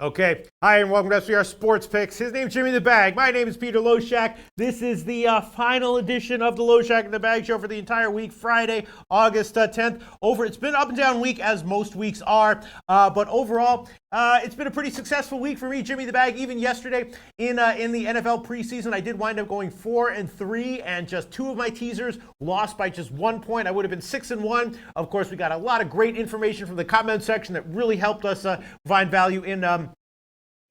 Okay. Hi, and welcome to SVR Sports Picks. His name's Jimmy the Bag. My name is Peter Loshak. This is the final edition of the Loshak and The Bag show for the entire week, Friday, August 10th. It's been up and down week, as most weeks are, but overall, it's been a pretty successful week for me, Jimmy the Bag. Even yesterday in the NFL preseason, I did wind up going 4-3, and just two of my teasers lost by just 1 point. I would have been 6-1. Of course, we got a lot of great information from the comment section that really helped us find value in the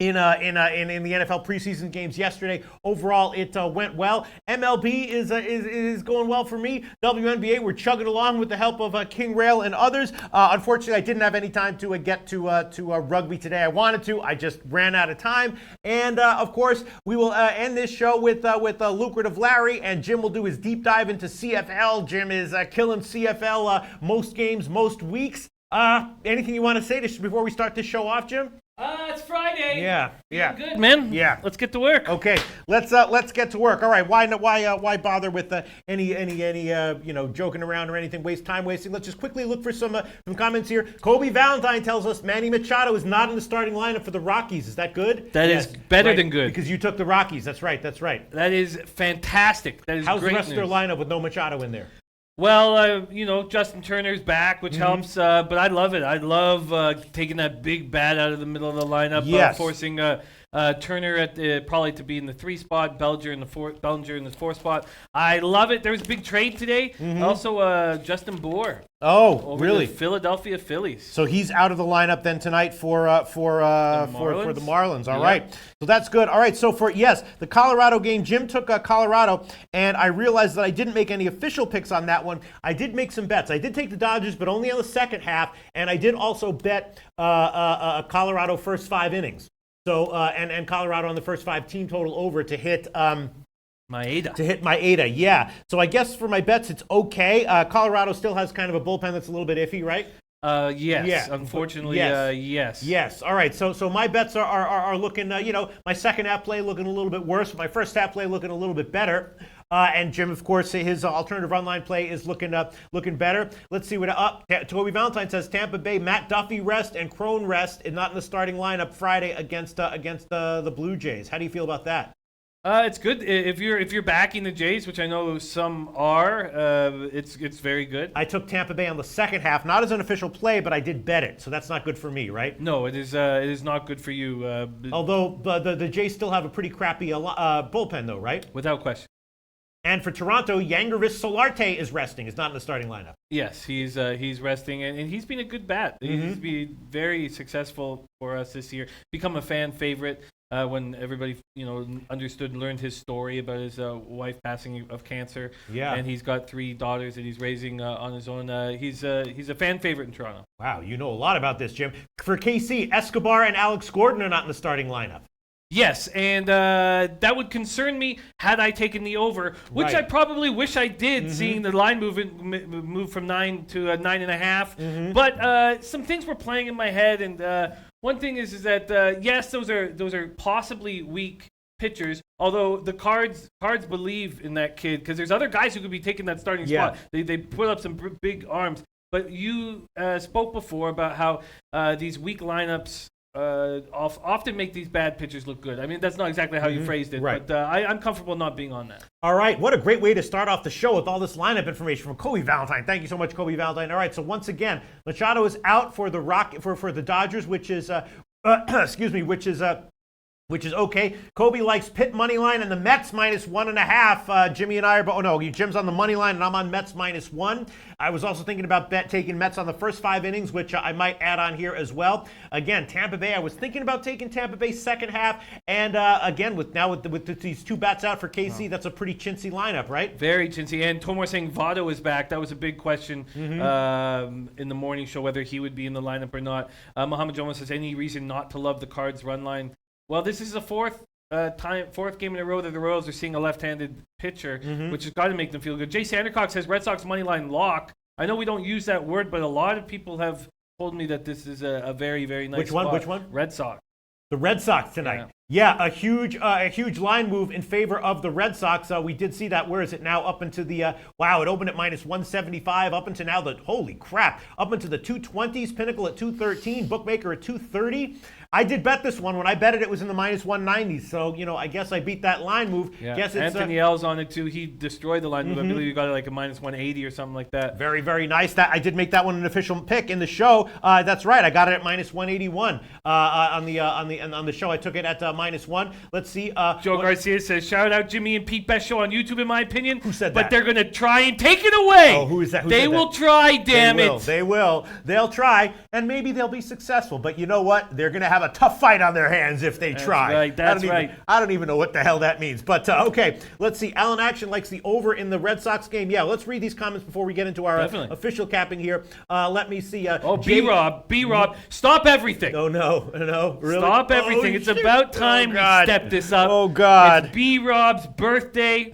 NFL preseason games yesterday. Overall, it went well. MLB is going well for me. WNBA, we're chugging along with the help of King Rail and others. Unfortunately, I didn't have any time to get to rugby today. I wanted to. I just ran out of time. And of course, we will end this show with Lucrative Larry, and Jim will do his deep dive into CFL. Jim is killing CFL most games, most weeks. Anything you want to say before we start this show off, Jim? It's Friday. Yeah. Good, man. Yeah. Let's get to work. Okay, let's get to work. All right, why bother with any joking around or anything, time wasting? Let's just quickly look for some comments here. Kobe Valentine tells us Manny Machado is not in the starting lineup for the Rockies. Is that good? That is better than good. Because you took the Rockies. That's right. That is fantastic. That is How's great the rest news. of their lineup with no Machado in there? Well, Justin Turner's back, which helps, but I love it. I love taking that big bat out of the middle of the lineup, Yes. Forcing Turner at probably to be in the 3 spot, Bellinger in the 4 spot. I love it. There was a big trade today. Also, Justin Bour. Oh, over really? The Philadelphia Phillies. So he's out of the lineup then tonight for the Marlins. All right. So that's good. All right. So the Colorado game, Jim took Colorado, and I realized that I didn't make any official picks on that one. I did make some bets. I did take the Dodgers, but only on the second half, and I did also bet Colorado first 5 innings. So and Colorado on the first 5 team total over to hit. Maeda. To hit Maeda, yeah. So I guess for my bets, it's okay. Colorado still has kind of a bullpen that's a little bit iffy, right? Yes. Yeah. Unfortunately, yes. Yes. All right. So my bets are looking, my second half play looking a little bit worse. My first half play looking a little bit better. And Jim, of course, his alternative run line play is looking better. Let's see what Toby Valentine says. Tampa Bay, Matt Duffy rest and Crone rest, and not in the starting lineup Friday against the Blue Jays. How do you feel about that? It's good if you're backing the Jays, which I know some are. It's very good. I took Tampa Bay on the second half, not as an official play, but I did bet it, so that's not good for me, right? No, it is not good for you. Although the Jays still have a pretty crappy bullpen, though, right? Without question. And for Toronto, Yangervis Solarte is resting. He's not in the starting lineup. Yes, he's resting, and he's been a good bat. He's been very successful for us this year. Become a fan favorite. When everybody understood and learned his story about his wife passing of cancer, and he's got 3 daughters that he's raising on his own. He's a fan favorite in Toronto. Wow, you know a lot about this, Jim. For KC, Escobar and Alex Gordon are not in the starting lineup. Yes, and that would concern me had I taken the over, which I probably wish I did, seeing the line move from 9 to 9.5. But some things were playing in my head, and one thing is that yes, those are possibly weak pitchers. Although the Cards believe in that kid, because there's other guys who could be taking that starting spot. They put up some big arms. But you spoke before about how these weak lineups often make these bad pitchers look good. I mean, that's not exactly how you phrased it, right. but I'm comfortable not being on that. All right, what a great way to start off the show with all this lineup information from Kobe Valentine. Thank you so much, Kobe Valentine. All right, so once again, Machado is out for the Dodgers, which is which is okay. Kobe likes Pitt money line and the Mets minus 1.5. Jimmy and I are Jim's on the money line and I'm on Mets minus 1. I was also thinking about taking Mets on the first 5 innings, which I might add on here as well. Again, Tampa Bay, I was thinking about taking Tampa Bay second half, and again with these 2 bats out for KC, that's a pretty chintzy lineup, right? Very chintzy. And Tomar saying Votto is back. That was a big question in the morning show, whether he would be in the lineup or not. Muhammad Jones says any reason not to love the Cards run line. Well, this is the fourth game in a row that the Royals are seeing a left-handed pitcher, which has got to make them feel good. Jay Sandercock says Red Sox money line lock. I know we don't use that word, but a lot of people have told me that this is a very, very nice spot. Which one? Red Sox. The Red Sox tonight. Yeah, a huge line move in favor of the Red Sox. We did see that. Where is it now? Up into the wow! It opened at minus 175. Up into now the holy crap! Up into the 220s. Pinnacle at 213. Bookmaker at 230. I did bet this one. When I bet it, it was in the minus 190s. So, I guess I beat that line move. Yeah. Guess it's, Anthony L's on it, too. He destroyed the line move. I believe you got it like a minus 180 or something like that. Very, very nice. That I did make that one an official pick in the show. That's right. I got it at minus 181 on the show. I took it at minus 1. Let's see. Joe Garcia says, shout out Jimmy and Pete Best Show on YouTube, in my opinion. Who said but that? They're going to try and take it away. Oh, who is that? They will try, damn it. They will. They'll try, and maybe they'll be successful. But you know what? They're going to have a tough fight on their hands if they try. Right, that's right. I don't even know what the hell that means. But okay, let's see. Alan Action likes the over in the Red Sox game. Yeah, let's read these comments before we get into our official capping here. Let me see. B-Rob, stop everything. Oh, no, really? Stop everything. It's about time we step this up. Oh, God. It's B-Rob's birthday.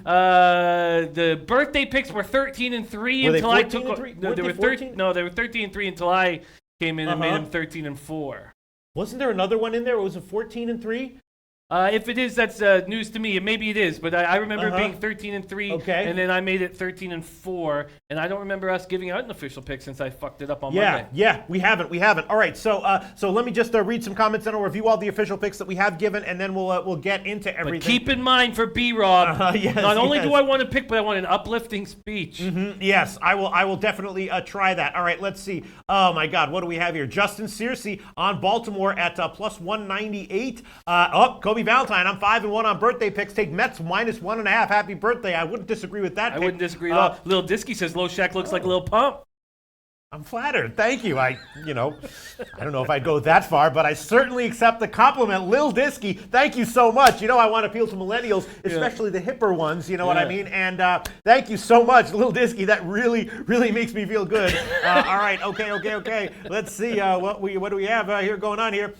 The birthday picks were 13 and 3 until I took. No, they were 13. No, they were 13 and 3 until I came in and made them 13 and 4. Wasn't there another one in there? Was it 14 and 3? If it is, that's news to me. Maybe it is, but I remember it being 13 and 3, and then I made it 13 and 4, and I don't remember us giving out an official pick since I fucked it up on Monday. Yeah, we haven't. All right, so let me just read some comments, and I'll review all the official picks that we have given, and then we'll get into everything. But keep in mind for B-Rob, not only do I want to pick, but I want an uplifting speech. Yes, I will definitely try that. All right, let's see. Oh my God, what do we have here? Justin Searcy on Baltimore at plus 198. Kobe Valentine, I'm 5-1 on birthday picks. Take Mets minus 1.5. Happy birthday. I wouldn't disagree with that. I wouldn't disagree at all. Lil Disky says Loshak looks like Lil Pump. I'm flattered. Thank you. I don't know if I'd go that far, but I certainly accept the compliment. Lil Disky, thank you so much. I want to appeal to millennials, especially the hipper ones, you know what I mean? And thank you so much, Lil Disky. That really, really makes me feel good. All right, okay. Let's see what do we have here going on here.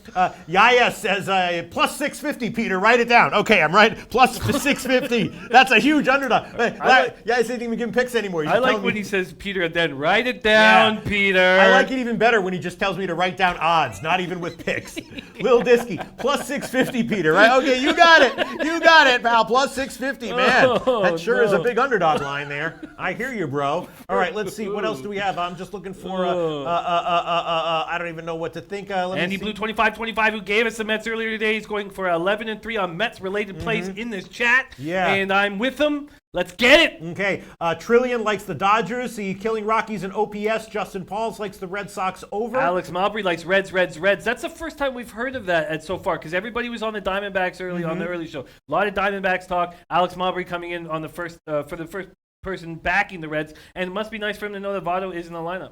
Yaya says plus 650, Peter. Write it down. Okay, I'm right. Plus 650. That's a huge underdog. Yaya didn't even give him picks anymore. I like when he says, Peter, then write it down. Peter. I like it even better when he just tells me to write down odds, not even with picks. Lil Disky, plus 650, Peter, right? Okay, you got it, pal. Plus 650, man. That sure is a big underdog line there. I hear you, bro. All right, let's see. What else do we have? I'm just looking for, I don't even know what to think. Andy Blue 2525, who gave us the Mets earlier today, is going for 11 and 3 on Mets-related plays in this chat. Yeah. And I'm with him. Let's get it. Okay. Trillion likes the Dodgers. The Killing Rockies and OPS. Justin Pauls likes the Red Sox over. Alex Mowbray likes Reds. That's the first time we've heard of that so far, because everybody was on the Diamondbacks early on the early show. A lot of Diamondbacks talk. Alex Mowbray coming in on the first for the first person backing the Reds, and it must be nice for him to know that Votto is in the lineup.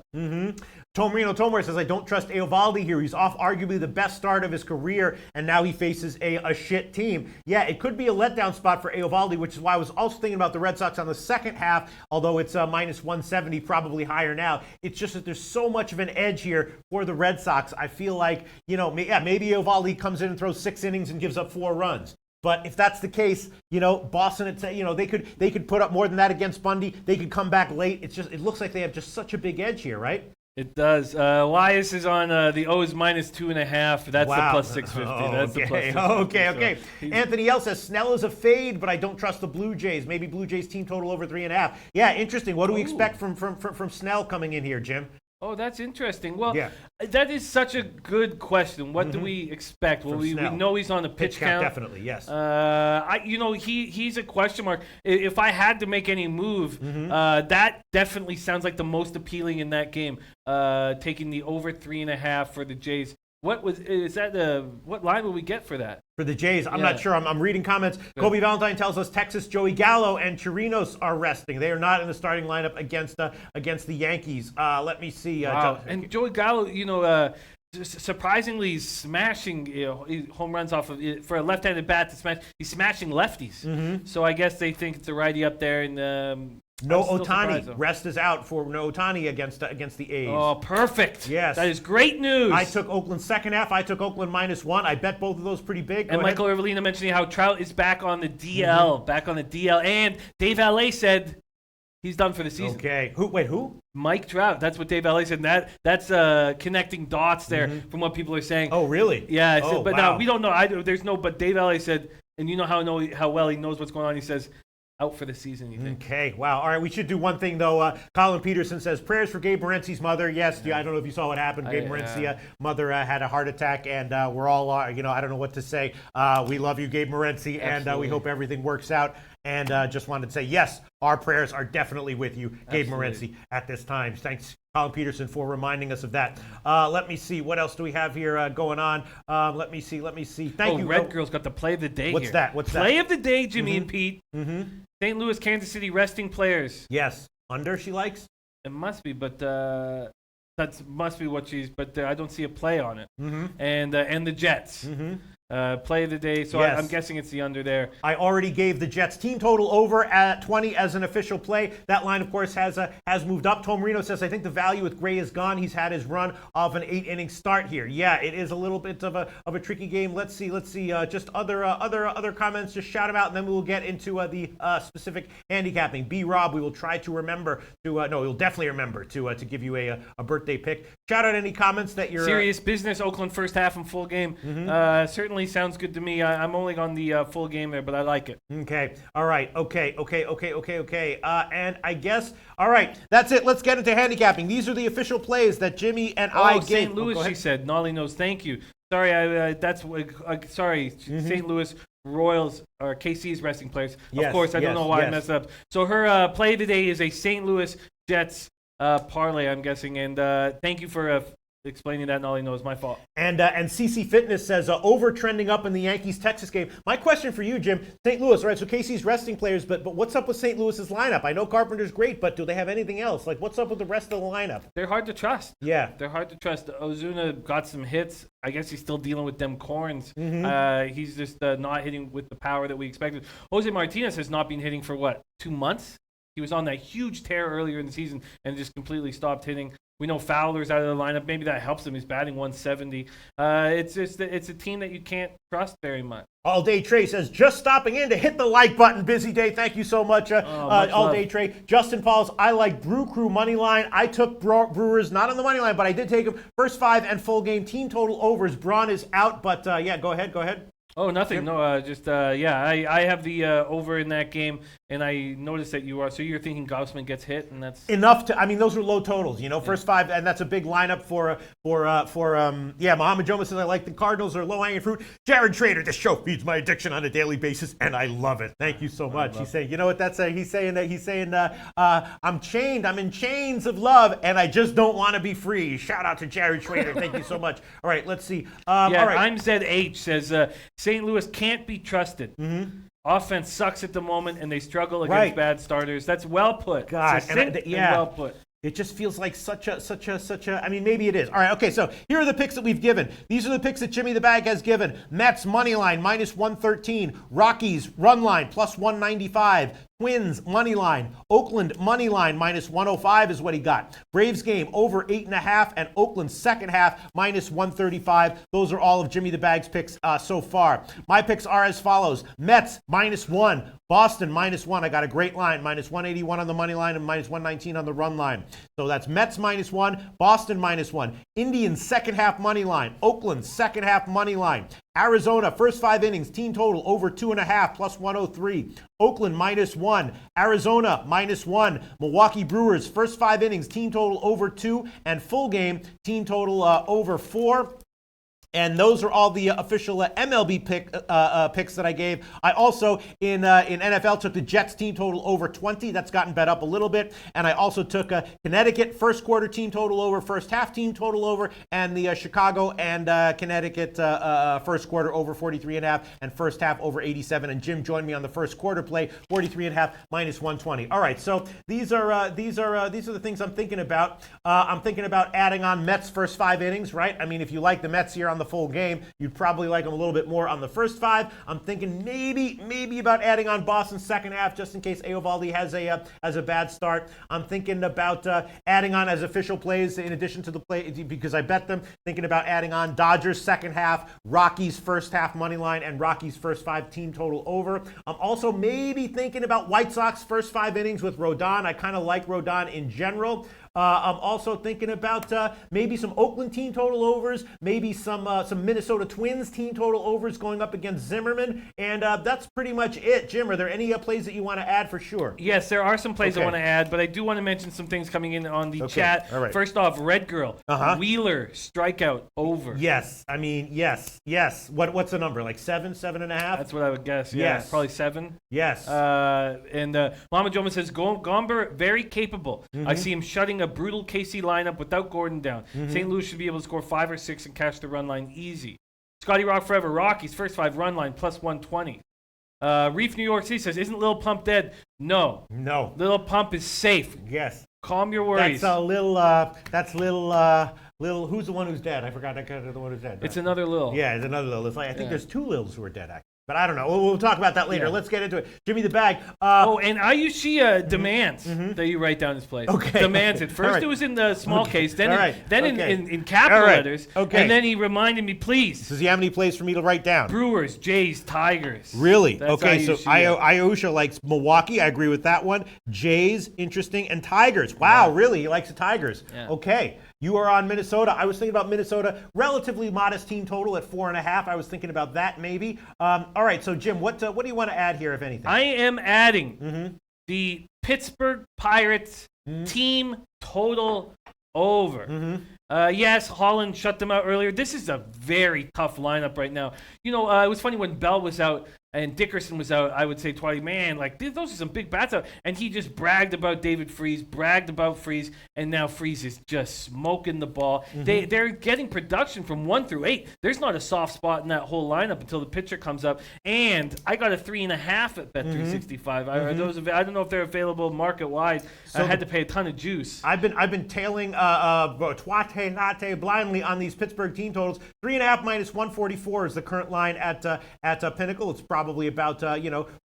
Tomarino Tomar says, I don't trust Eovaldi here. He's off arguably the best start of his career, and now he faces a shit team. Yeah, it could be a letdown spot for Eovaldi, which is why I was also thinking about the Red Sox on the second half, although it's minus 170, probably higher now. It's just that there's so much of an edge here for the Red Sox. I feel like, maybe Eovaldi comes in and throws 6 innings and gives up 4 runs. But if that's the case, Boston, they could put up more than that against Bundy. They could come back late. It looks like they have just such a big edge here, right? It does. Elias is on the O's minus 2.5. That's the plus 650. That's the plus 650. Okay. Anthony L says Snell is a fade, but I don't trust the Blue Jays. Maybe Blue Jays team total over 3.5. Yeah, interesting. What do we expect from Snell coming in here, Jim? Oh, that's interesting. Well, that is such a good question. What do we expect? Well, we know he's on the pitch count. Definitely, yes. He's a question mark. If I had to make any move, that definitely sounds like the most appealing in that game. Taking the over 3.5 for the Jays. What line will we get for that? For the Jays, I'm not sure. I'm reading comments. Kobe Valentine tells us Texas Joey Gallo and Chirinos are resting. They are not in the starting lineup against the Yankees. Let me see. And Joey Gallo, surprisingly smashing home runs off of for a left-handed bat to smash. He's smashing lefties. So I guess they think it's a righty up there and. No Ohtani. Rest is out for no Ohtani against the A's. Oh, perfect. Yes. That is great news. I took Oakland second half. I took Oakland minus 1. I bet both of those pretty big. And Michael Evelina mentioning how Trout is back on the DL. Back on the DL. And Dave Allais said He's done for the season. Okay. Who? Mike Trout. That's what Dave Ellie said. That's connecting dots there from what people are saying. Oh, really? Yeah. Oh, but wow. now we don't know. But Dave Ellie said, and you know how well he knows what's going on. He says, out for the season, you think? Okay, wow. All right, we should do one thing, though. Colin Peterson says, prayers for Gabe Morency's mother. Yes, I don't know if you saw what happened. Gabe Morency's mother had a heart attack, and we're all, I don't know what to say. We love you, Gabe Morency, and we hope everything works out. And just wanted to say, yes, our prayers are definitely with you, Gabe Morency, at this time. Thanks, Colin Peterson, for reminding us of that. Let me see. What else do we have here going on? Let me see. Thank you. Red Girl's got the play of the day What's here. that? Play of the day, Jimmy and Pete. St. Louis, Kansas City resting players. Yes. Under she likes? It must be, but that must be what she's. But I don't see a play on it. And the Jets. Play of the day. So Yes. I'm guessing it's the under there. I already gave the Jets team total over at 20 as an official play. That line, of course, has moved up. Tom Marino says, I think the value with Gray is gone. He's had his run of an 8-inning start here. Yeah, it is a little bit of a tricky game. Let's see. Just other comments. Just shout them out, and then we will get into the specific handicapping. B. Rob, we will try to remember to. We'll definitely remember to give you a birthday pick. Shout out any comments that you're. Serious business. Oakland first half and full game. Certainly sounds good to me. I'm only on the full game there, but I like it. Okay. All right. Okay. And I guess, all right, that's it. Let's get into handicapping. These are the official plays that Jimmy and I gave. St. Louis, she said. Nolly knows. Thank you. Sorry, sorry. St. Louis Royals or KC's resting players. Yes, of course, I don't know why I messed up. So her play today is a St. Louis Jets parlay, I'm guessing. And thank you for explaining that. Nolly knows. My fault. And CC Fitness says over trending up in the Yankees-Texas game. My question for you, Jim, St. Louis, all right, so KC's resting players, but what's up with St. Louis's lineup? I know Carpenter's great, but do they have anything else? Like, what's up with the rest of the lineup? They're hard to trust. Yeah. They're hard to trust. Ozuna got some hits. I guess he's still dealing with them corns. He's just not hitting with the power that we expected. Jose Martinez has not been hitting for, 2 months? He was on that huge tear earlier in the season and just completely stopped hitting. We know Fowler's out of the lineup. Maybe that helps him. He's batting 170. It's a team that you can't trust very much. All Day Trey says, just stopping in to hit the like button. Busy day. Thank you so much, All Day Trey. Justin Pauls, I like Brew Crew money line. I took Brewers, not on the money line, but I did take them. First 5 and full game. Team total overs. Braun is out, but go ahead. Oh, nothing. No, I have the over in that game, and I noticed that you are. So you're thinking Gaussman gets hit, and that's enough to. I mean, those are low totals. First 5, and that's a big lineup for Muhammad Joma says I like the Cardinals are low hanging fruit. Jared Trader, this show feeds my addiction on a daily basis, and I love it. Thank you so much. He's saying, you know what that's saying? He's saying I'm chained. I'm in chains of love, and I just don't want to be free. Shout out to Jared Trader. Thank you so much. All right, let's see. All right. I'm ZH says. St. Louis can't be trusted. Offense sucks at the moment, and they struggle against bad starters. That's well put. God, well put. It just feels like such a. I mean, maybe it is. All right, okay, so here are the picks that we've given. These are the picks that Jimmy the Bag has given. Mets, money line, -113. Rockies, run line, +195. Twins, money line. Oakland, money line, -105 is what he got. Braves game, over 8.5, and Oakland second half, -135. Those are all of Jimmy the Bag's picks so far. My picks are as follows. Mets, -1. Boston, -1. I got a great line, -181 on the money line and -119 on the run line. So that's Mets -1, Boston -1. Indians second half money line. Oakland second half money line. Arizona, first 5 innings, team total over 2.5, +103. Oakland -1. Arizona -1. Milwaukee Brewers, first 5 innings, team total over 2, and full game, team total over 4. And those are all the official MLB picks that I gave. I also, in NFL, took the Jets team total over 20. That's gotten bet up a little bit. And I also took Connecticut first quarter team total over, first half team total over, and the Chicago and Connecticut first quarter over 43.5 and first half over 87. And Jim joined me on the first quarter play, 43.5 -120. All right, so these are the things I'm thinking about. I'm thinking about adding on Mets first 5 innings, right? I mean, if you like the Mets here on the full game. You'd probably like them a little bit more on the first 5. I'm thinking maybe about adding on Boston's second half just in case Eovaldi has a bad start. I'm thinking about adding on as official plays in addition to the play because I bet them. Thinking about adding on Dodgers second half, Rockies first half money line, and Rockies first 5 team total over. I'm also maybe thinking about White Sox first 5 innings with Rodon. I kind of like Rodon in general. I'm also thinking about maybe some Oakland team total overs, maybe some Minnesota Twins team total overs going up against Zimmerman, and that's pretty much it. Jim, are there any plays that you want to add for sure? Yes, there are some plays I want to add, but I do want to mention some things coming in on the chat. All right. First off, Red Girl, Wheeler strikeout over. Yes, I mean yes. What's the number? Like 7.5? That's what I would guess. Yeah, Yes. probably 7. Yes. And Mama Joma says Gomber very capable. I see him shutting a brutal KC lineup without Gordon down. St. Louis should be able to score 5 or 6 and catch the run line easy. Scotty Rock Forever, Rockies first 5 run line plus 120. Reef New York City says, isn't Lil Pump dead? No. Lil Pump is safe. Yes. Calm your worries. That's little. Who's the one who's dead? I forgot the one who's dead. It's another Lil. Yeah, it's another Lil. It's like I think there's 2 Lils who are dead actually. But I don't know. We'll talk about that later. Let's get into it. Jimmy the Bag. And Ayushia demands that you write down his place. Okay. Demands it. First it was in the small case, then in capital letters. Okay. And then he reminded me, please. Does he have any plays for me to write down? Brewers, Jays, Tigers. Really? That's okay, so Ayushia. Ayusha likes Milwaukee. I agree with that one. Jays, interesting. And Tigers. Wow, really? He likes the Tigers. Yeah. Okay. You are on Minnesota. I was thinking about Minnesota. Relatively modest team total at 4.5. I was thinking about that maybe. All right, so Jim, what do you want to add here, if anything? I am adding the Pittsburgh Pirates team total over. Yes, Holland shut them out earlier. This is a very tough lineup right now. You know, it was funny when Bell was out and Dickerson was out, I would say to Twitty, man, like, those are some big bats out. And he just bragged about David Freese, and now Freese is just smoking the ball. They're getting production from 1 through 8. There's not a soft spot in that whole lineup until the pitcher comes up. And I got a 3.5 at Bet365. I don't know if they're available market wide. So I had to pay a ton of juice. I've been tailing Twate Nate blindly on these Pittsburgh team totals. 3.5 minus 144 is the current line at Pinnacle. It's probably about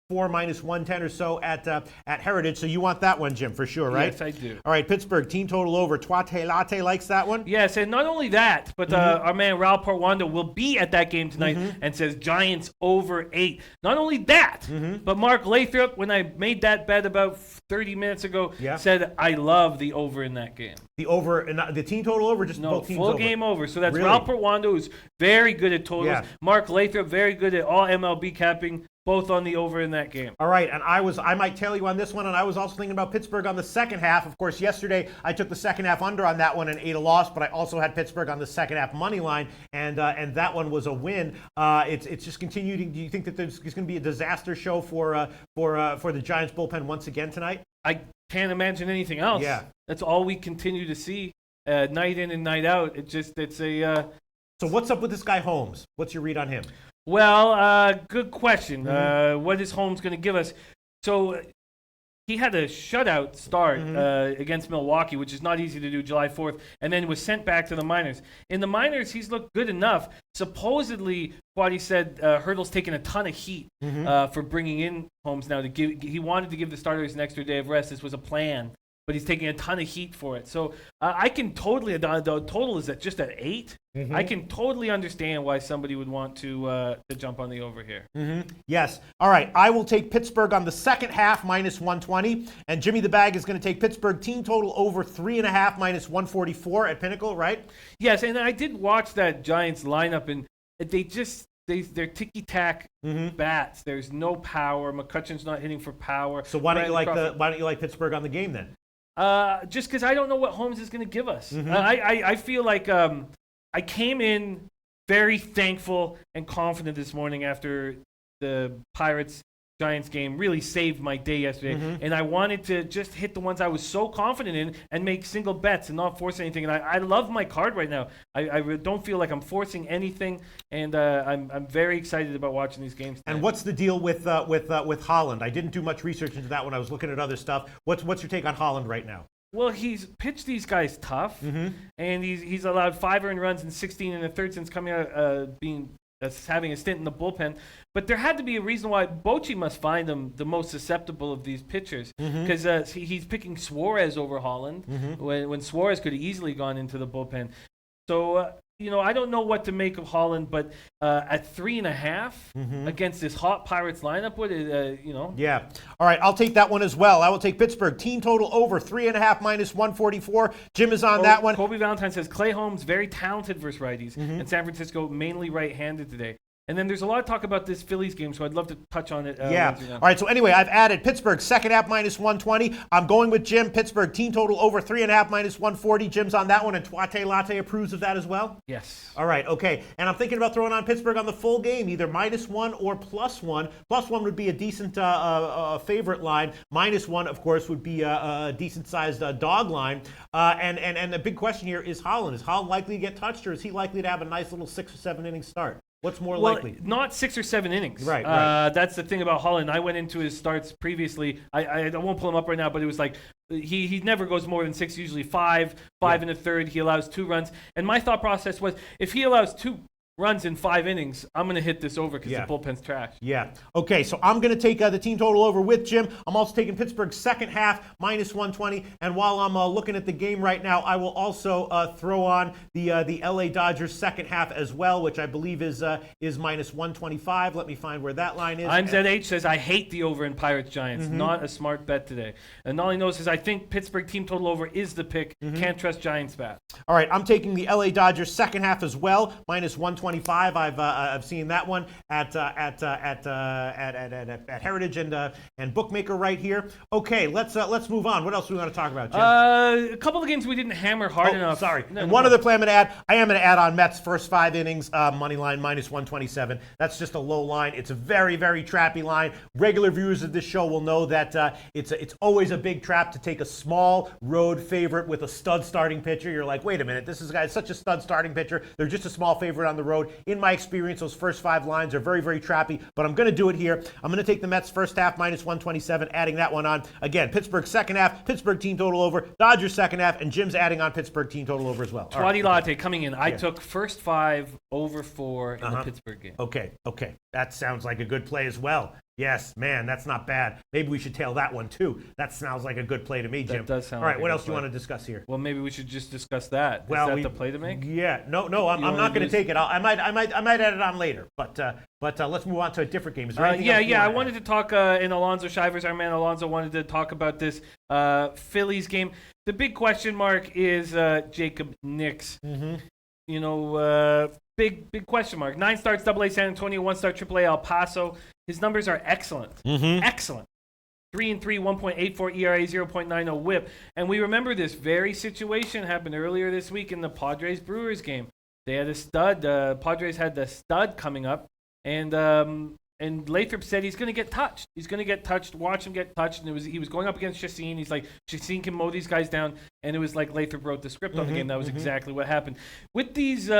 4 minus 110 or so at Heritage. So you want that one, Jim, for sure, right? Yes, I do. All right, Pittsburgh team total over. Twate Latte likes that one. Yes, and not only that, but our man Raul Portwando will be at that game tonight and says Giants over 8. Not only that, but Mark Lathrop, when I made that bet about 30 minutes ago, said I love the over in that game. The over and the team total over, just both teams full over. Game over. So that's Really? Raul Portwando, who's very good at totals. Yeah. Mark Lathrop, very good at all MLB capping. Both on the over in that game. All right, and I might tail you on this one, and I was also thinking about Pittsburgh on the second half. Of course, yesterday I took the second half under on that one and ate a loss, but I also had Pittsburgh on the second half money line, and that one was a win. It's just continuing. Do you think that there's going to be a disaster show for the Giants bullpen once again tonight? I can't imagine anything else. Yeah, that's all we continue to see night in and night out. So what's up with this guy Holmes? What's your read on him? Well, good question. What is Holmes going to give us? So he had a shutout start against Milwaukee, which is not easy to do, July 4th, and then was sent back to the minors. In the minors, he's looked good enough. Supposedly, what he said, Hurdle's taken a ton of heat for bringing in Holmes now. He wanted to give the starters an extra day of rest. This was a plan. But he's taking a ton of heat for it. So I can totally, the total is just at 8. I can totally understand why somebody would want to jump on the over here. Yes. All right. I will take Pittsburgh on the second half minus 120. And Jimmy the Bag is going to take Pittsburgh team total over 3.5 minus 144 at Pinnacle, right? Yes. And I did watch that Giants lineup, and they're ticky-tack bats. There's no power. McCutcheon's not hitting for power. So why don't you like Pittsburgh on the game then? Just because I don't know what Holmes is going to give us. I feel like I came in very thankful and confident this morning after the Pirates-Giants game really saved my day yesterday. And I wanted to just hit the ones I was so confident in and make single bets and not force anything. And I love my card right now. I don't feel like I'm forcing anything, and I'm very excited about watching these games tonight. And what's the deal with Holland? I didn't do much research into that when I was looking at other stuff. What's your take on Holland right now? Well, he's pitched these guys tough, and he's allowed 5 earned runs in 16 and a third since coming out, having a stint in the bullpen. But there had to be a reason why Bochy must find him the most susceptible of these pitchers, because he's picking Suarez over Holland when Suarez could have easily gone into the bullpen. So I don't know what to make of Holland, but at 3.5 against this hot Pirates lineup, Yeah. All right, I'll take that one as well. I will take Pittsburgh. Team total over 3.5 minus 144. Jim is on that one. Kobe Valentine says Clay Holmes, very talented versus righties, and San Francisco mainly right-handed today. And then there's a lot of talk about this Phillies game, so I'd love to touch on it. Yeah. All right, so anyway, I've added Pittsburgh, second half minus 120. I'm going with Jim. Pittsburgh, team total over 3.5 minus 140. Jim's on that one, and Tuate Latte approves of that as well? Yes. All right, okay. And I'm thinking about throwing on Pittsburgh on the full game, either -1 or +1. +1 would be a decent favorite line. -1, of course, would be a decent-sized dog line. And the big question here is Holland. Is Holland likely to get touched, or is he likely to have a nice little 6 or 7 inning start? What's more likely? Not 6 or 7 innings. Right. That's the thing about Holland. I went into his starts previously. I won't pull him up right now, but it was like he never goes more than 6, usually 5 and a third. He allows 2 runs. And my thought process was, if he allows 2 runs in 5 innings, I'm going to hit this over because the bullpen's trash. Yeah. Okay, so I'm going to take the team total over with Jim. I'm also taking Pittsburgh second half minus 120. And while I'm looking at the game right now, I will also throw on the LA Dodgers second half as well, which I believe is minus 125. Let me find where that line is. I'm ZH says, I hate the over in Pirates Giants. Not a smart bet today. And all he knows is I think Pittsburgh team total over is the pick. Can't trust Giants bat. All right, I'm taking the LA Dodgers second half as well, minus 125. I've seen that one at Heritage and Bookmaker right here. Okay, let's move on. What else do we want to talk about, Jim? A couple of games we didn't hammer hard enough. Sorry. And one other play I'm going to add. I am going to add on Mets first 5 innings money line minus 127. That's just a low line. It's a very, very trappy line. Regular viewers of this show will know that it's always a big trap to take a small road favorite with a stud starting pitcher. You're like, wait a minute, this guy's such a stud starting pitcher. They're just a small favorite on the road. In my experience, those first 5 lines are very, very trappy, but I'm going to do it here. I'm going to take the Mets first half minus 127, adding that one on. Again, Pittsburgh second half, Pittsburgh team total over, Dodgers second half, and Jim's adding on Pittsburgh team total over as well. Twatty Latte coming in. I took first 5 over 4 in the Pittsburgh game. Okay. That sounds like a good play as well. Yes, man, that's not bad. Maybe we should tail that one too. That sounds like a good play to me, Jim. That does sound All right, like what a else good do you play. want to discuss here? Well, maybe we should just discuss that. Is that the play to make? Yeah, no, I'm not going to take it. I might add it on later. But let's move on to a different game. Is there anything else you want to I add? wanted to talk. And Alonzo Shivers, our man Alonzo, wanted to talk about this Phillies game. The big question mark is Jacob Nix. Big question mark. 9 starts, Double-A San Antonio, 1 star, Triple-A El Paso. His numbers are excellent. Excellent. 3-3, 1.84 ERA, 0.90 WHIP. And we remember this very situation happened earlier this week in the Padres-Brewers game. They had a stud. Padres had the stud coming up, and Lathrop said he's going to get touched. He's going to get touched. Watch him get touched. And he was going up against Chacin. He's like, Chacin can mow these guys down. And it was like Lathrop wrote the script on the game. That was exactly what happened. With these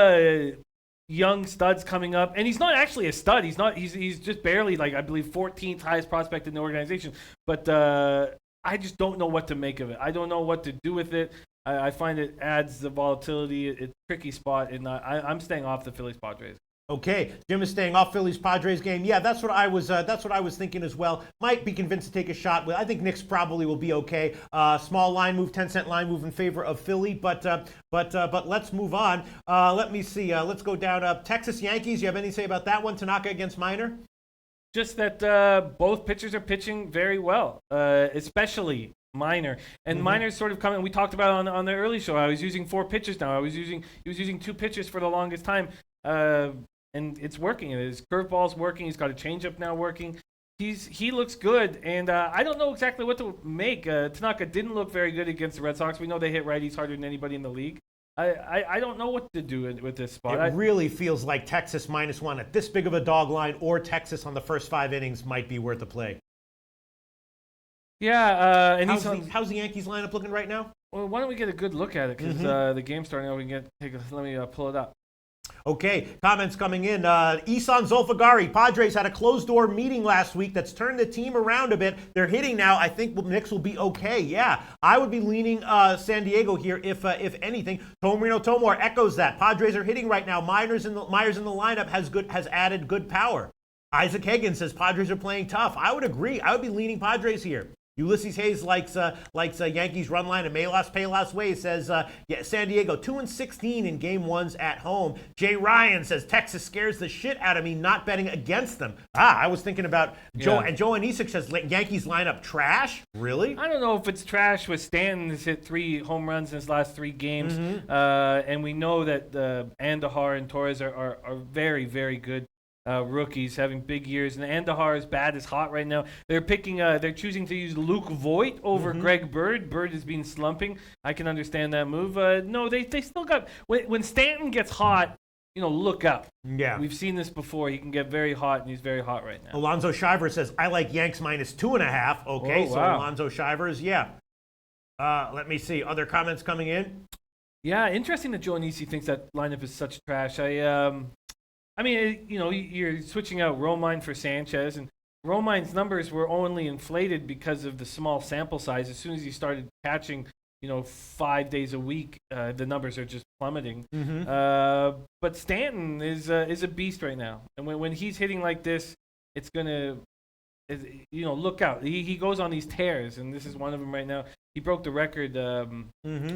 young studs coming up, and he's not actually a stud. He's just barely, like, I believe 14th highest prospect in the organization. But I just don't know what to make of it. I don't know what to do with it. I find it adds the volatility. It's a tricky spot, and I'm staying off the Phillies Padres. Okay, Jim is staying off Phillies Padres game. Yeah, that's what I was thinking as well. Might be convinced to take a shot with. I think Knicks probably will be okay. Small line move, 10-cent line move in favor of Philly, but let's move on. Let me see. Let's go down. Texas Yankees. You have anything to say about that one? Tanaka against Minor. Just that both pitchers are pitching very well, especially Minor. And Minor's sort of coming. We talked about it on the early show. I was using 4 pitchers now. He was using 2 pitchers for the longest time. And it's working. His curveball's working. He's got a changeup now working. He looks good, and I don't know exactly what to make. Tanaka didn't look very good against the Red Sox. We know they hit righties harder than anybody in the league. I don't know what to do with this spot. It really feels like Texas -1 at this big of a dog line, or Texas on the first 5 innings might be worth a play. Yeah, and how's the Yankees lineup looking right now? Well, why don't we get a good look at it, because the game's starting out. Let me pull it up. Okay, comments coming in. Isan Zolfagari, Padres had a closed-door meeting last week that's turned the team around a bit. They're hitting now. I think Knicks will be okay. Yeah, I would be leaning San Diego here if anything. Tomrino Tomor echoes that. Padres are hitting right now. Myers in the lineup has added good power. Isaac Hagan says Padres are playing tough. I would agree. I would be leaning Padres here. Ulysses Hayes likes Yankees run line, and Melas Palas Way says San Diego 2-16 in game ones at home. Jay Ryan says Texas scares the shit out of me not betting against them. I was thinking about Joe, and Joe Anisik says Yankees lineup trash. Really? I don't know if it's trash with Stanton has hit 3 home runs in his last 3 games, and we know that Andahar and Torres are very, very good. Rookies having big years, and Andujar is bad as hot right now. They're choosing to use Luke Voigt over Greg Bird. Bird has been slumping. I can understand that move. No, they still got when Stanton gets hot, look up. Yeah, we've seen this before. He can get very hot, and he's very hot right now. Alonzo Shivers says I like Yanks -2.5. Okay, so Alonzo Shivers, yeah. Let me see other comments coming in. Yeah, interesting that Joe Anisi thinks that lineup is such trash. I mean, you're switching out Romine for Sanchez, and Romine's numbers were only inflated because of the small sample size. As soon as he started catching, 5 days a week, the numbers are just plummeting. But Stanton is a beast right now, and when he's hitting like this, it's gonna, look out. He goes on these tears, and this is one of them right now. He broke the record,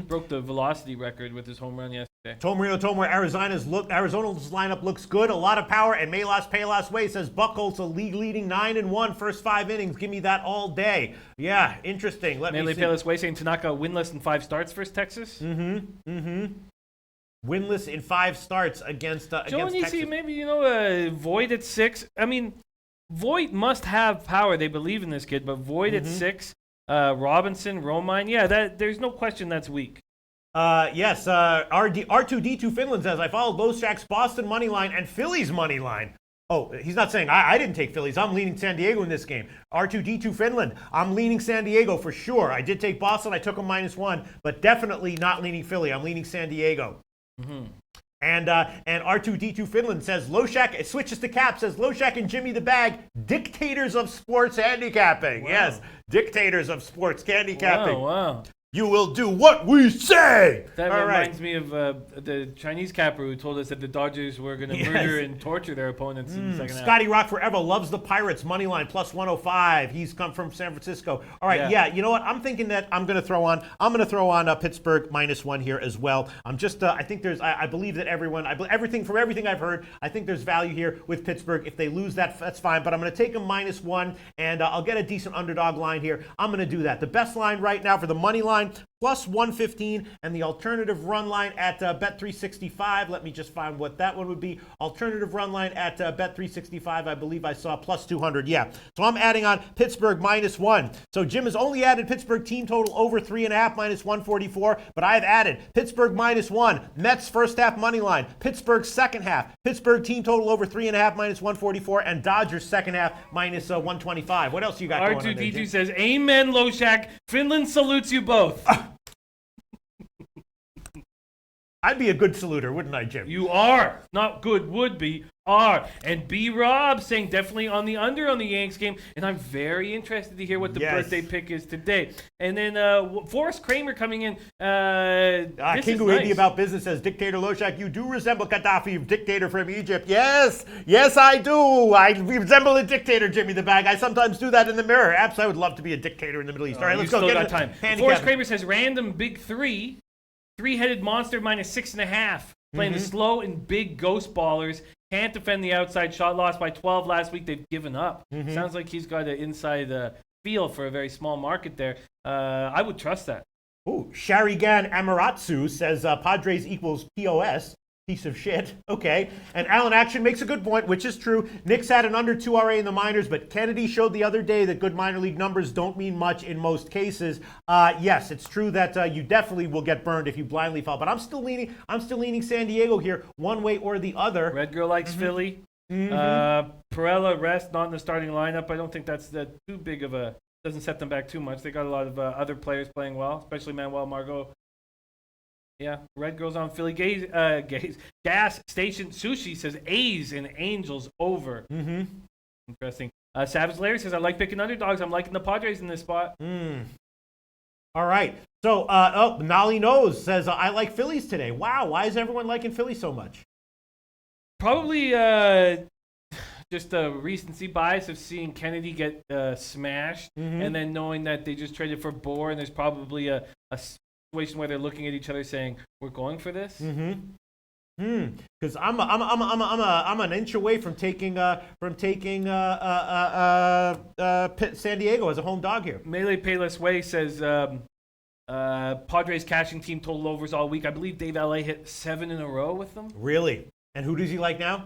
broke the velocity record with his home run yesterday. Tomrino Tomor, Arizona's lineup looks good. A lot of power. And Melas Palas Way says Buchholz a league-leading 9-1 first 5 innings. Give me that all day. Yeah, interesting. Let me see. Palas Way saying Tanaka winless in 5 starts versus Texas. Winless in 5 starts against Texas. Maybe Void at 6. I mean, Void must have power. They believe in this kid, but Void at 6. Robinson, Romine, there's no question that's weak. Yes, R2D2 Finland says, I followed Loshak's Boston money line and Phillies money line. Oh, he's not saying I didn't take Phillies. I'm leaning San Diego in this game. R2D2 Finland, I'm leaning San Diego for sure. I did take Boston. I took them -1, but definitely not leaning Philly. I'm leaning San Diego. And R2D2 Finland says Loshak switches to Cap, says Loshak and Jimmy the Bag, dictators of sports handicapping. Wow. Yes, dictators of sports handicapping. Wow. You will do what we say. That reminds me of the Chinese capper who told us that the Dodgers were going to murder and torture their opponents in the second half. Scotty Rock Forever loves the Pirates money line +105. He's come from San Francisco. All right, you know what? I'm thinking that I'm going to throw on Pittsburgh -1 here as well. I'm just I think there's I believe that everything I've heard, I think there's value here with Pittsburgh. If they lose that's fine, but I'm going to take them -1 and I'll get a decent underdog line here. I'm going to do that. The best line right now for the money line +115, and the alternative run line at Bet365. Let me just find what that one would be. Alternative run line at Bet365, I believe I saw +200. Yeah. So I'm adding on Pittsburgh -1. So Jim has only added Pittsburgh team total over 3.5 -144, but I've added Pittsburgh -1, Mets first half money line, Pittsburgh second half, Pittsburgh team total over 3.5 -144, and Dodgers second half -125. What else you got going on there, R2D2 says, Amen, Loshak. Finland salutes you both. I'd be a good saluter, wouldn't I, Jim? You are. Not good, would be. Are. And B. Rob saying definitely on the under on the Yanks game. And I'm very interested to hear what the birthday pick is today. And then Forrest Kramer coming in. Kingu nice. About business says, Dictator Loshak, you do resemble Gaddafi, dictator from Egypt. Yes, I do. I resemble a dictator, Jimmy the Bag. I sometimes do that in the mirror. Absolutely, I would love to be a dictator in the Middle East. All right, let's go. Get time. Forrest Kramer says, random big 3-headed monster -6.5. Playing the slow and big ghost ballers. Can't defend the outside shot. Lost by 12 last week. They've given up. Sounds like he's got an inside feel for a very small market there. I would trust that. Ooh, Sharigan Amaratsu says Padres equals POS. Piece of shit. Okay. And Alan Action makes a good point, which is true. Knicks had an under 2 RA in the minors, but Kennedy showed the other day that good minor league numbers don't mean much in most cases. Yes, it's true that you definitely will get burned if you blindly fall. But I'm still leaning San Diego here, one way or the other. Red Girl likes Philly. Perella rest, not in the starting lineup. I don't think that's too big of a. Doesn't set them back too much. They got a lot of other players playing well, especially Manuel Margot. Yeah, Red Girls on Philly Gas Station Sushi says A's and Angels over. Mm-hmm. Interesting. Savage Larry says, I like picking underdogs. I'm liking the Padres in this spot. All right. So, Nolly Knows says, I like Phillies today. Wow. Why is everyone liking Philly so much? Probably just a recency bias of seeing Kennedy get smashed and then knowing that they just traded for Bohr and there's probably a situation where they're looking at each other saying, we're going for this. Because I'm an inch away from taking San Diego as a home dog here. Melee Payless Way says Padres cashing team total overs all week. I believe Dave LA hit 7 in a row with them. Really? And who does he like now?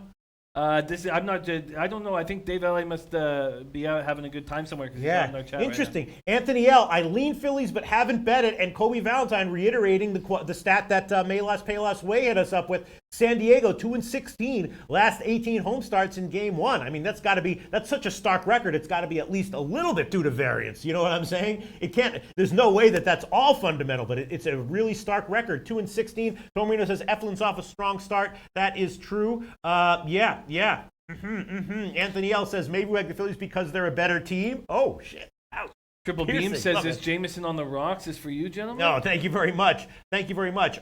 I don't know. I think Dave LA must be out having a good time somewhere. Yeah, he's on our chat interesting. Right Anthony L. I lean Phillies but haven't bet it. And Kobe Valentine reiterating the stat that Payless Way hit us up with. San Diego 2-16 last 18 home starts in Game 1. I mean, that's such a stark record. It's got to be at least a little bit due to variance. You know what I'm saying? It can't. There's no way that's all fundamental, but it's a really stark record. 2-16. Tom Marino says Eflin's off a strong start. That is true. Yeah. Anthony L says maybe we like the Phillies because they're a better team. Oh shit! Ouch. Triple Beam says this Jameson on the rocks is for you, gentlemen. No, thank you very much.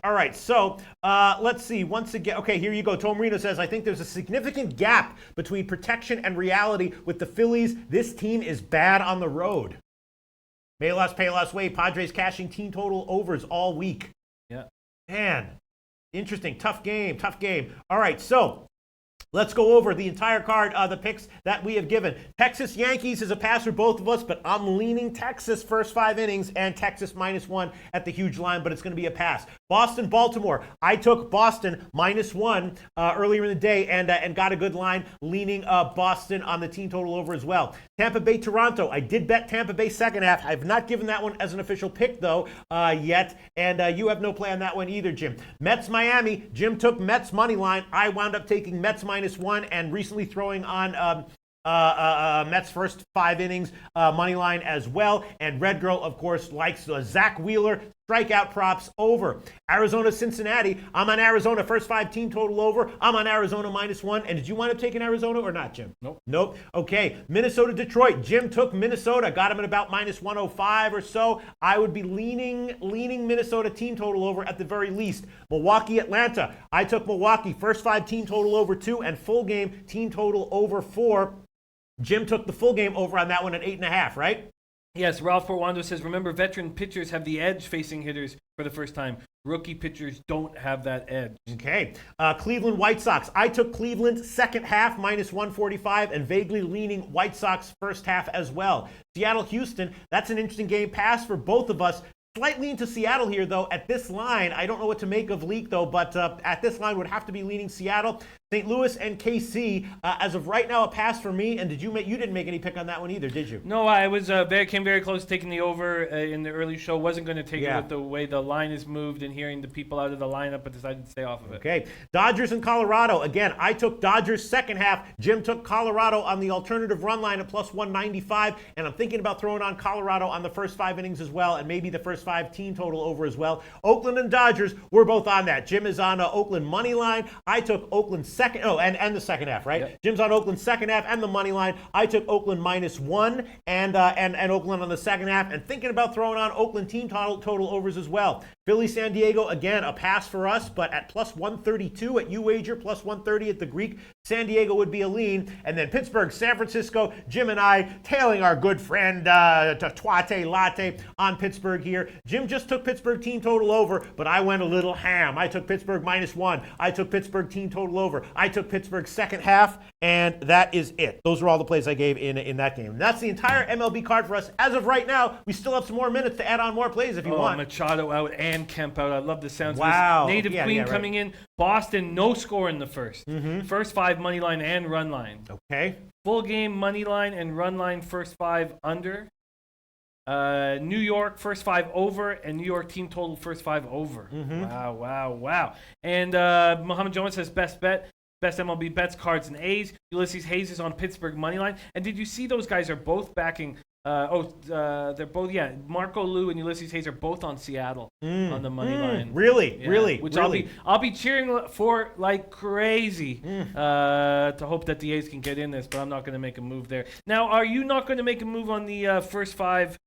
All right, so let's see. Once again, okay, here you go. Tom Marino says I think there's a significant gap between protection and reality with the Phillies. This team is bad on the road. Payless Way. Padres cashing team total overs all week. Yeah. Man, interesting. Tough game. All right, so let's go over the entire card, the picks that we have given. Texas Yankees is a pass for both of us, but I'm leaning Texas first 5 innings and Texas -1 at the huge line, but it's going to be a pass. Boston, Baltimore. I took Boston -1 earlier in the day and got a good line, leaning Boston on the team total over as well. Tampa Bay, Toronto. I did bet Tampa Bay second half. I have not given that one as an official pick, though, yet, and you have no play on that one either, Jim. Mets, Miami. Jim took Mets money line. I wound up taking Mets -1 and recently throwing on Mets first 5 innings money line as well. And Red Girl, of course, likes Zach Wheeler strikeout props over. Arizona, Cincinnati. I'm on Arizona first 5 team total over. I'm on Arizona -1. And did you wind up taking Arizona or not, Jim? Nope. Okay. Minnesota, Detroit. Jim took Minnesota. Got him at about -105 or so. I would be leaning Minnesota team total over at the very least. Milwaukee, Atlanta. I took Milwaukee first 5 team total over 2 and full game team total over 4. Jim took the full game over on that one at 8.5, right? Yes, Ralph Porwando says, remember, veteran pitchers have the edge facing hitters for the first time. Rookie pitchers don't have that edge. Okay. Cleveland White Sox. I took Cleveland second half -145 and vaguely leaning White Sox first half as well. Seattle, Houston. That's an interesting game. Pass for both of us. Slightly into Seattle here, though. At this line, I don't know what to make of Leak, though, but at this line would have to be leaning Seattle. St. Louis and KC, as of right now, a pass for me. And you didn't make any pick on that one either, did you? No, I was came very close to taking the over in the early show. Wasn't going to take it with the way the line is moved and hearing the people out of the lineup, but decided to stay off of it. Okay. Dodgers and Colorado. Again, I took Dodgers second half. Jim took Colorado on the alternative run line at +195, and I'm thinking about throwing on Colorado on the first 5 innings as well, and maybe the first 5 team total over as well. Oakland and Dodgers, we're both on that. Jim is on Oakland money line. I took Oakland second. Oh, and the second half, right? Yep. Jim's on Oakland second half and the money line. I took Oakland -1 and Oakland on the second half, and thinking about throwing on Oakland team total overs as well. Philly, San Diego, again, a pass for us, but at +132 at U-Wager, +130 at the Greek. San Diego would be a lean. And then Pittsburgh, San Francisco, Jim and I tailing our good friend Twate Latte on Pittsburgh here. Jim just took Pittsburgh team total over, but I went a little ham. I took Pittsburgh -1. I took Pittsburgh team total over. I took Pittsburgh second half, and that is it. Those are all the plays I gave in that game. And that's the entire MLB card for us. As of right now, we still have some more minutes to add on more plays if you want. Machado out and Kemp out. I love the sounds wow. of this. Native Queen coming in. Boston, no score in the first. First 5 money line and run line. Okay. Full game money line and run line first 5 under. New York first 5 over, and New York team total first 5 over. Wow. And Muhammad Jones says best bet. Best MLB bets, Cards, and A's. Ulysses Hayes is on Pittsburgh money line. And did you see those guys are both backing They're both, Marco Liu and Ulysses Hayes are both on Seattle on the money line. Really? Yeah, Really? Which really? I'll be cheering for like crazy to hope that the A's can get in this, but I'm not going to make a move there. Now, are you not going to make a move on the first five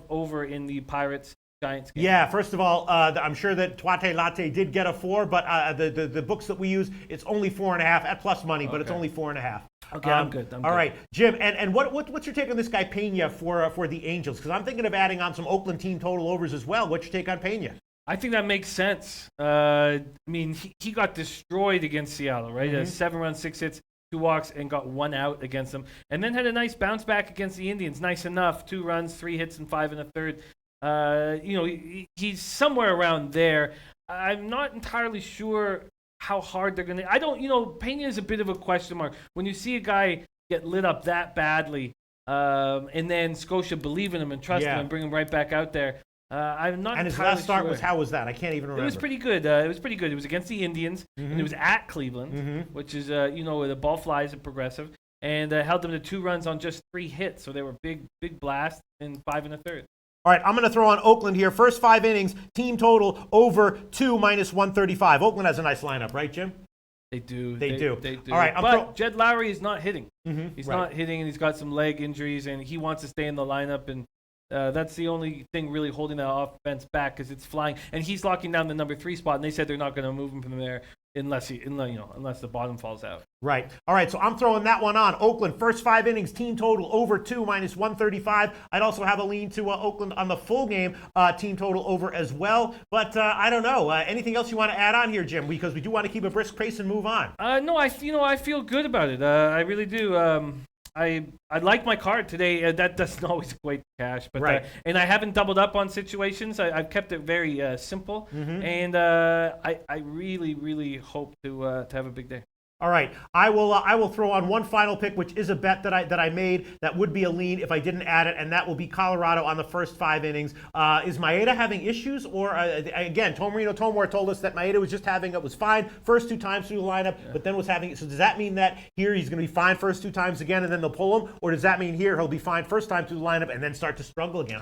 over in the Pirates Giants game? Yeah, first of all, I'm sure that Tuate Latte did get a 4, but the books that we use, it's only 4.5 at plus money, but it's only 4.5. Okay, I'm good. All right, Jim, and what's your take on this guy Pena for the Angels? Because I'm thinking of adding on some Oakland team total overs as well. What's your take on Pena? I think that makes sense. I mean, he got destroyed against Seattle, right? 7 runs, 6 hits, 2 walks, and got 1 out against them. And then had a nice bounce back against the Indians. Nice enough. 2 runs, 3 hits, and 5 1/3. He's somewhere around there. I'm not entirely sure how hard they're going to... Pena is a bit of a question mark. When you see a guy get lit up that badly, and then Scotia believe in him and trust him and bring him right back out there, I'm not. And his last start was, how was that? I can't even remember. It was pretty good. It was against the Indians, and it was at Cleveland, which is where the ball flies at Progressive, and held them to 2 runs on just 3 hits. So they were big blasts in 5 1/3. All right, I'm going to throw on Oakland here. First 5 innings, team total over 2 minus 135. Oakland has a nice lineup, right, Jim? They do. They do. All right, Jed Lowry is not hitting. He's not hitting, and he's got some leg injuries, and he wants to stay in the lineup. And that's the only thing really holding that offense back, because it's flying. And he's locking down the number 3 spot, and they said they're not going to move him from there unless the bottom falls out. Right. All right, so I'm throwing that one on. Oakland, first 5 innings, team total over 2 minus 135. I'd also have a lean to Oakland on the full game, team total over as well. But I don't know. Anything else you want to add on here, Jim? Because we do want to keep a brisk pace and move on. No, I feel good about it. I really do. I like my card today. That doesn't always equate to cash, but and I haven't doubled up on situations. I've kept it very simple, and I really hope to have a big day. All right, I will throw on one final pick, which is a bet that I made that would be a lean if I didn't add it, and that will be Colorado on the first 5 innings. Is Maeda having issues, or again, Tomarino Tomor told us that Maeda was just was fine first 2 times through the lineup, but then was having. So does that mean that here he's going to be fine first 2 times again, and then they'll pull him, or does that mean here he'll be fine first time through the lineup and then start to struggle again?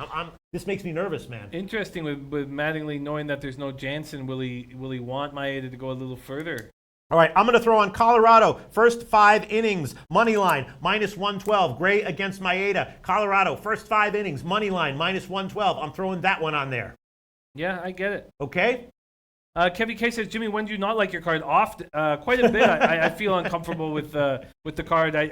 This makes me nervous, man. Interesting with Mattingly knowing that there's no Jansen. Will he want Maeda to go a little further? All right, I'm going to throw on Colorado. First 5 innings, money line, minus 112. Gray against Maeda. Colorado, first 5 innings, money line, minus 112. I'm throwing that one on there. Yeah, I get it. Okay. Kevin K says, Jimmy, when do you not like your card? Often, quite a bit. I feel uncomfortable with the card. I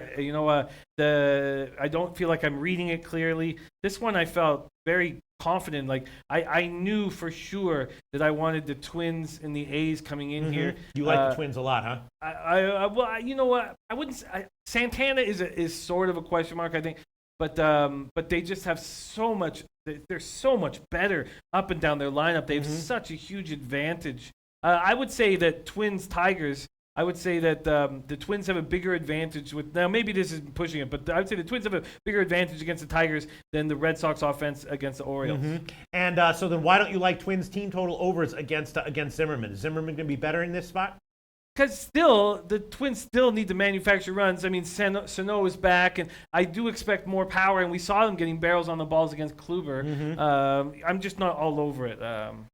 don't feel like I'm reading it clearly. This one I felt very confident. Like I knew for sure that I wanted the Twins and the A's coming in here. You like the Twins a lot, huh? You know what? I wouldn't. Santana is sort of a question mark, I think. But they just have so much. They're so much better up and down their lineup. They have such a huge advantage. I would say that Twins-Tigers. I would say that the Twins have a bigger advantage with. Now maybe this is pushing it, but I would say the Twins have a bigger advantage against the Tigers than the Red Sox offense against the Orioles. And so then why don't you like Twins team total overs against Zimmerman? Is Zimmerman going to be better in this spot? Because still, the Twins still need to manufacture runs. I mean, Sano is back, and I do expect more power, and we saw them getting barrels on the balls against Kluber. I'm just not all over it.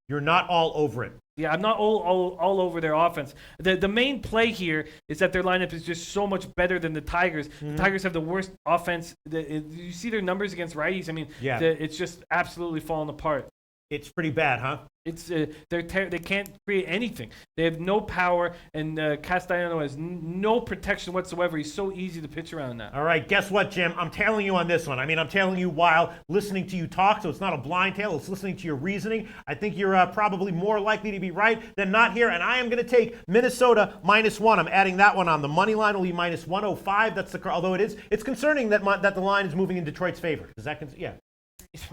You're not all over it. Yeah, I'm not all over their offense. The main play here is that their lineup is just so much better than the Tigers. The Tigers have the worst offense. You see their numbers against righties? I mean, it's just absolutely falling apart. It's pretty bad, huh? It's they can't create anything. They have no power, and Castellano has no protection whatsoever. He's so easy to pitch around now. All right, guess what, Jim? I'm tailing you on this one. I mean, I'm tailing you while listening to you talk, so it's not a blind tail. It's listening to your reasoning. I think you're probably more likely to be right than not here, and I am going to take Minnesota -1. I'm adding that one on. The money line will be minus 105. That's although it's concerning that the line is moving in Detroit's favor. Is that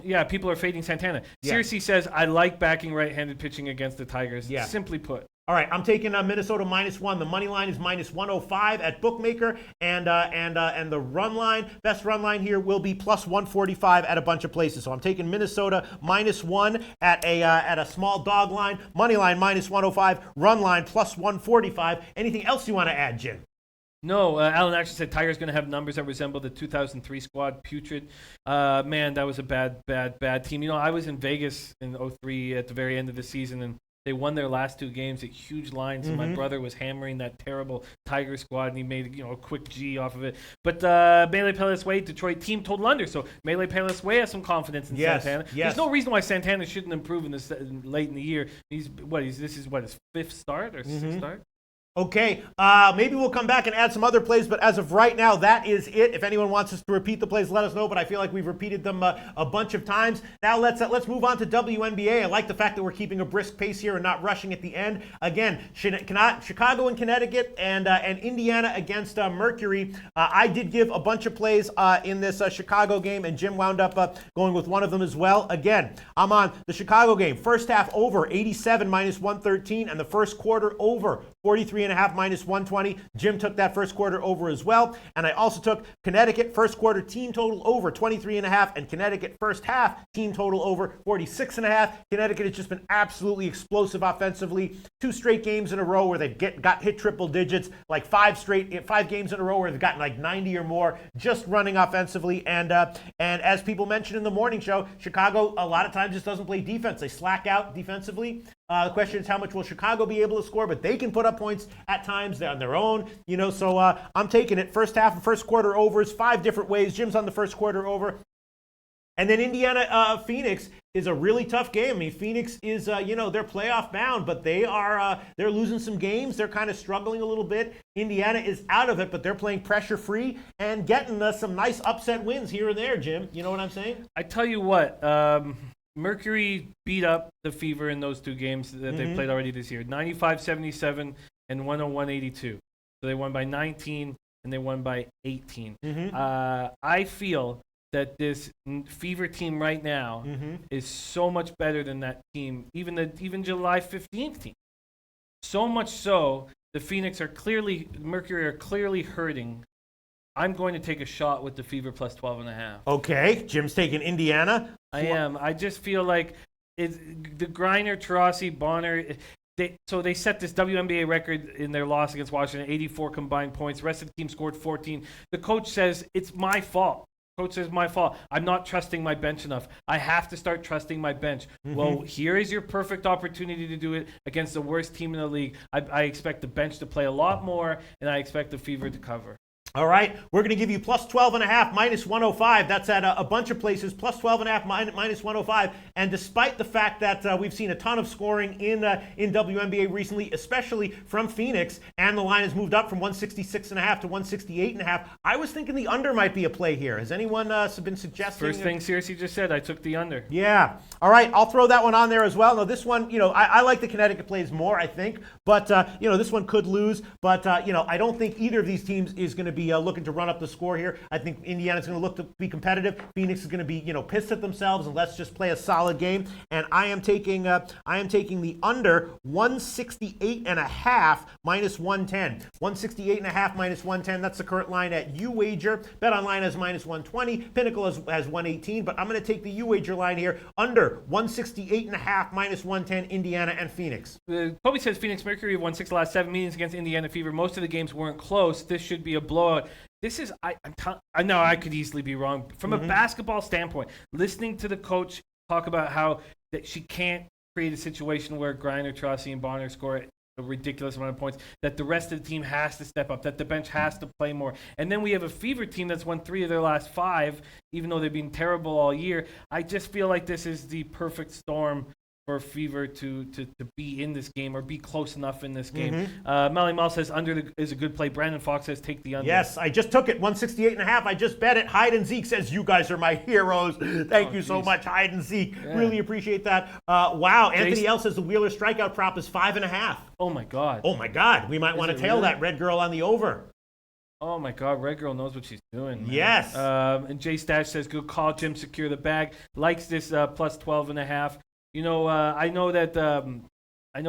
Yeah, people are fading Santana. Seriously says, I like backing right-handed pitching against the Tigers. Yeah. Simply put. All right, I'm taking Minnesota -1. The money line is minus 105 at Bookmaker, and the run line, best run line here will be plus 145 at a bunch of places. So I'm taking Minnesota -1 at a small dog line, money line minus 105, run line plus 145. Anything else you want to add, Jim? No, Alan actually said Tigers going to have numbers that resemble the 2003 squad. Putrid. Man, that was a bad team. I was in Vegas in '03 at the very end of the season, and they won their last 2 games at huge lines, and my brother was hammering that terrible Tiger squad, and he made a quick G off of it. But Melee Payless Way, Detroit team total under, so Melee Payless Way has some confidence in Santana. There's no reason why Santana shouldn't improve in this late in the year. This is his 5th start or 6th start? Okay, maybe we'll come back and add some other plays, but as of right now, that is it. If anyone wants us to repeat the plays, let us know, but I feel like we've repeated them a bunch of times. Now let's move on to WNBA. I like the fact that we're keeping a brisk pace here and not rushing at the end. Again, Chicago and Connecticut and Indiana against Mercury. I did give a bunch of plays in this Chicago game, and Jim wound up going with one of them as well. Again, I'm on the Chicago game. First half over, 87 minus 113, and the first quarter over, 43.5 minus 120. Jim took that first quarter over as well. And I also took Connecticut first quarter team total over 23.5 and Connecticut first half team total over 46.5. Connecticut has just been absolutely explosive offensively. 2 straight games in a row where they've got hit triple digits, like 5 games in a row where they've gotten like 90 or more, just running offensively. And as people mentioned in the morning show, Chicago a lot of times just doesn't play defense. They slack out defensively. The question is how much will Chicago be able to score, but they can put up points at times. They're on their own, so I'm taking it. First half and first quarter overs, 5 different ways. Jim's on the first quarter over. And then Indiana Phoenix is a really tough game. I mean, Phoenix is, they're playoff bound, but they're losing some games. They're kind of struggling a little bit. Indiana is out of it, but they're playing pressure free and getting some nice upset wins here and there, Jim. You know what I'm saying? I tell you what, Mercury beat up the Fever in those 2 games that they played already this year, 95-77 and 101-82. So they won by 19 and they won by 18. I feel that this Fever team right now is so much better than that team, even July 15th team. So much so, the Mercury are clearly hurting. I'm going to take a shot with the Fever plus 12.5. Okay, Jim's taking Indiana. I am. I just feel like the Griner, Taurasi, Bonner. They set this WNBA record in their loss against Washington, 84 combined points. The rest of the team scored 14. The coach says it's my fault. Coach says my fault. I'm not trusting my bench enough. I have to start trusting my bench. Well, here is your perfect opportunity to do it against the worst team in the league. I expect the bench to play a lot more, and I expect the Fever to cover. All right, we're going to give you plus 12.5, minus 105. That's at a bunch of places, plus 12.5, minus 105. And despite the fact that we've seen a ton of scoring in WNBA recently, especially from Phoenix, and the line has moved up from 166.5 to 168.5, I was thinking the under might be a play here. Has anyone been suggesting? First thing Cersei just said, I took the under. Yeah. All right, I'll throw that one on there as well. Now, this one, I like the Connecticut plays more, I think. But, this one could lose. But, I don't think either of these teams is going to be looking to run up the score here. I think Indiana's going to look to be competitive. Phoenix is going to be, pissed at themselves, and let's just play a solid game. And I am taking the under 168.5 minus 110. 168.5 minus 110. That's the current line at UWager. BetOnline has minus 120. Pinnacle has 118. But I'm going to take the UWager line here under 168.5 minus 110. Indiana and Phoenix. Kobe says Phoenix Mercury have won 6 of the last 7 meetings against Indiana Fever. Most of the games weren't close. This should be a blowout. This is, I know I could easily be wrong. From a basketball standpoint, listening to the coach talk about how that she can't create a situation where Griner, Taurasi, and Bonner score a ridiculous amount of points, that the rest of the team has to step up, that the bench has to play more. And then we have a Fever team that's won 3 of their last 5, even though they've been terrible all year. I just feel like this is the perfect storm for Fever to be in this game or be close enough in this game. Melly Mel says under is a good play. Brandon Fox says take the under. Yes, I just took it, 168.5. I just bet it. Hide and Zeke says you guys are my heroes. Thank you so much, Hide and Zeke. Yeah. Really appreciate that. Wow, Anthony L says the Wheeler strikeout prop is 5.5. Oh my God. Oh my God, we might want to tail that Red Girl on the over. Oh my God, Red Girl knows what she's doing. Man. Yes. And Jay Stash says good call, Jim. Secure the bag. Likes this plus 12.5. I know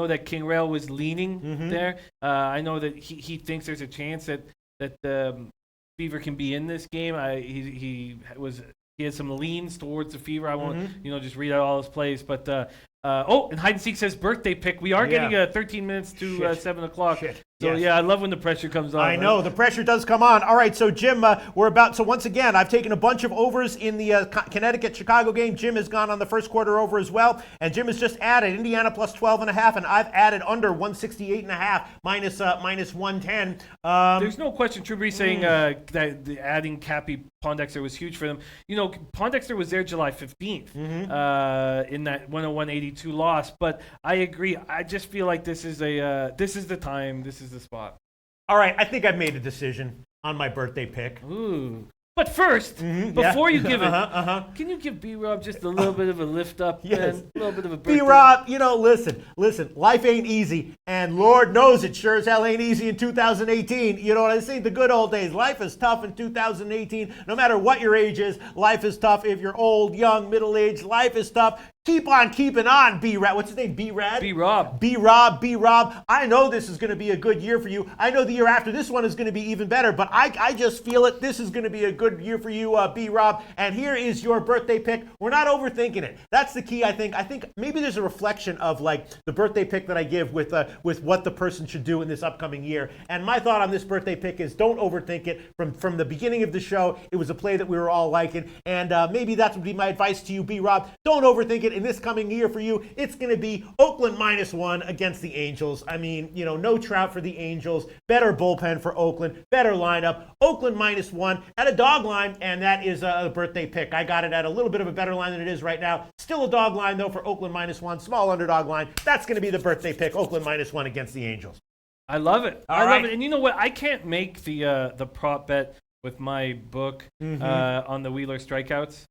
that King Rail was leaning there. I know that he thinks there's a chance that Fever can be in this game. He has some leans towards the Fever. I won't just read out all his plays, but and Hide and Seek says birthday pick. We are getting 13 minutes to 7 o'clock. So, Yes. yeah, I love when the pressure comes on. I know, the pressure does come on. All right, so Jim, so once again, I've taken a bunch of overs in the Connecticut-Chicago game. Jim has gone on the first quarter over as well, and Jim has just added Indiana plus 12.5, and I've added under 168.5 minus 110. There's no question, True Breeze saying that adding Cappy Pondexter was huge for them. You know, Pondexter was there July 15th in that 101-82 loss, but I agree. I just feel like this is the time, this is the spot. All right, I think I've made a decision on my birthday pick. Ooh. But first, before you give it, can you give B-Rob just a little bit of a lift up? Yes. A little bit of a birthday? B-Rob, listen, life ain't easy, and Lord knows it sure as hell ain't easy in 2018. You know what I say? The good old days. Life is tough in 2018. No matter what your age is, life is tough. If you're old, young, middle-aged, life is tough. Keep on keeping on, B-Rad. What's his name? B-Rad? B-Rob. B-Rob. I know this is going to be a good year for you. I know the year after this one is going to be even better, but I just feel it. This is going to be a good year for you, B-Rob. And here is your birthday pick. We're not overthinking it. That's the key, I think. I think maybe there's a reflection of like the birthday pick that I give with what the person should do in this upcoming year. And my thought on this birthday pick is don't overthink it. From the beginning of the show, it was a play that we were all liking. And maybe that would be my advice to you, B-Rob. Don't overthink it. In this coming year for you, it's going to be Oakland -1 against the Angels. I mean, no Trout for the Angels. Better bullpen for Oakland. Better lineup. Oakland -1 at a dog line, and that is a birthday pick. I got it at a little bit of a better line than it is right now. Still a dog line, though, for Oakland -1. Small underdog line. That's going to be the birthday pick. Oakland -1 against the Angels. I love it. All I right. love it. And you know what? I can't make the prop bet with my book on the Wheeler strikeouts.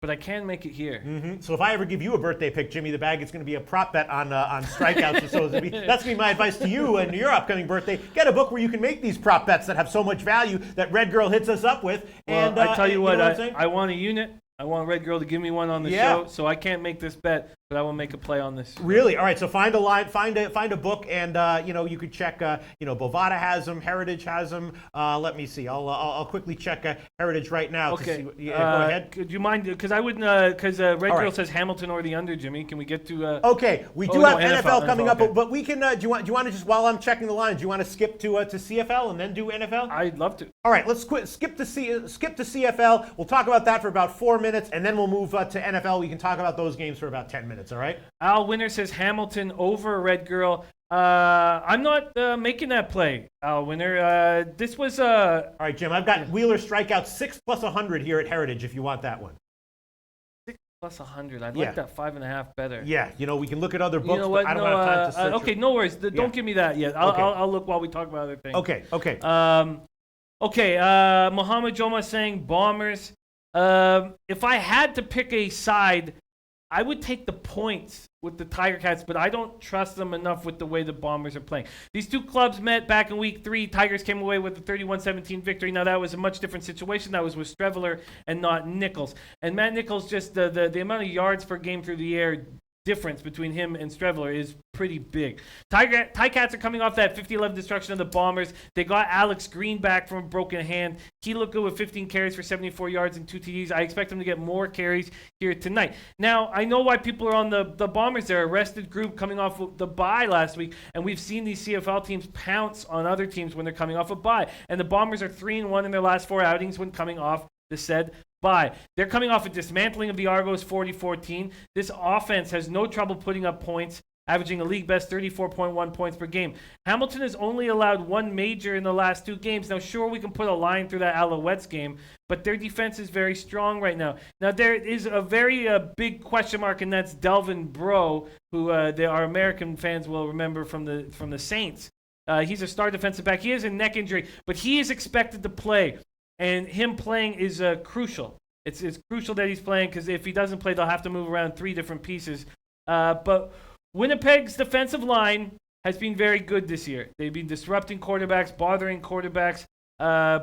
But I can make it here. So if I ever give you a birthday pick, Jimmy the Bag, it's going to be a prop bet on strikeouts. So that's going to be my advice to you and your upcoming birthday. Get a book where you can make these prop bets that have so much value that Red Girl hits us up with. Well, And I tell you what, I'm saying? I want a unit. I want Red Girl to give me one on the show, so I can't make this bet, but I will make a play on this. Really? All right. So find a line, find a book, and you could check. Bovada has them. Heritage has them. Let me see. I'll quickly check Heritage right now. Okay. To see, go ahead. Could you mind? Because I wouldn't. Because Red Girl says Hamilton or the under. Jimmy, can we get to? Okay. We do have NFL coming up, okay. but we can. Do you want to just while I'm checking the lines? Do you want to skip to CFL and then do NFL? I'd love to. All right. Let's skip to CFL. We'll talk about that for about 4 minutes, and then we'll move to NFL. We can talk about those games for about 10 minutes. All right. Al Winner says Hamilton over Red Girl. I'm not making that play, Al Winner. This was all right, Jim. I've got Wheeler strikeouts 6 plus 100 here at Heritage. If you want that one. 6 plus 100. I'd like that 5.5 better. Yeah. We can look at other books. You know what? But I don't have time to search. Okay, no worries. Don't give me that yet. I'll look while we talk about other things. Okay. Muhammad Joma saying Bombers. If I had to pick a side, I would take the points with the Tiger Cats, but I don't trust them enough with the way the Bombers are playing. These two clubs met back in week 3. Tigers came away with a 31-17 victory. Now, that was a much different situation. That was with Streveler and not Nichols. And Matt Nichols, just the amount of yards per game through the air difference between him and Streveler is pretty big. Ticats are coming off that 50-11 destruction of the Bombers. They got Alex Green back from a broken hand. He looked good with 15 carries for 74 yards and 2 TDs. I expect him to get more carries here tonight. Now, I know why people are on the Bombers. They're a rested group coming off of the bye last week, and we've seen these CFL teams pounce on other teams when they're coming off a bye. And the Bombers are 3-1 in their last 4 outings when coming off the said bye. They're coming off a dismantling of the Argos 40-14. This offense has no trouble putting up points, averaging a league best 34.1 points per game. Hamilton has only allowed 1 major in the last 2 games. Now, sure, we can put a line through that Alouettes game, but their defense is very strong right now. Now, there is a very big question mark, and that's Delvin Breaux, who our American fans will remember from the Saints. He's a star defensive back. He has a neck injury, but he is expected to play. And him playing is crucial. It's crucial that he's playing because if he doesn't play, they'll have to move around 3 different pieces. But Winnipeg's defensive line has been very good this year. They've been disrupting quarterbacks, bothering quarterbacks.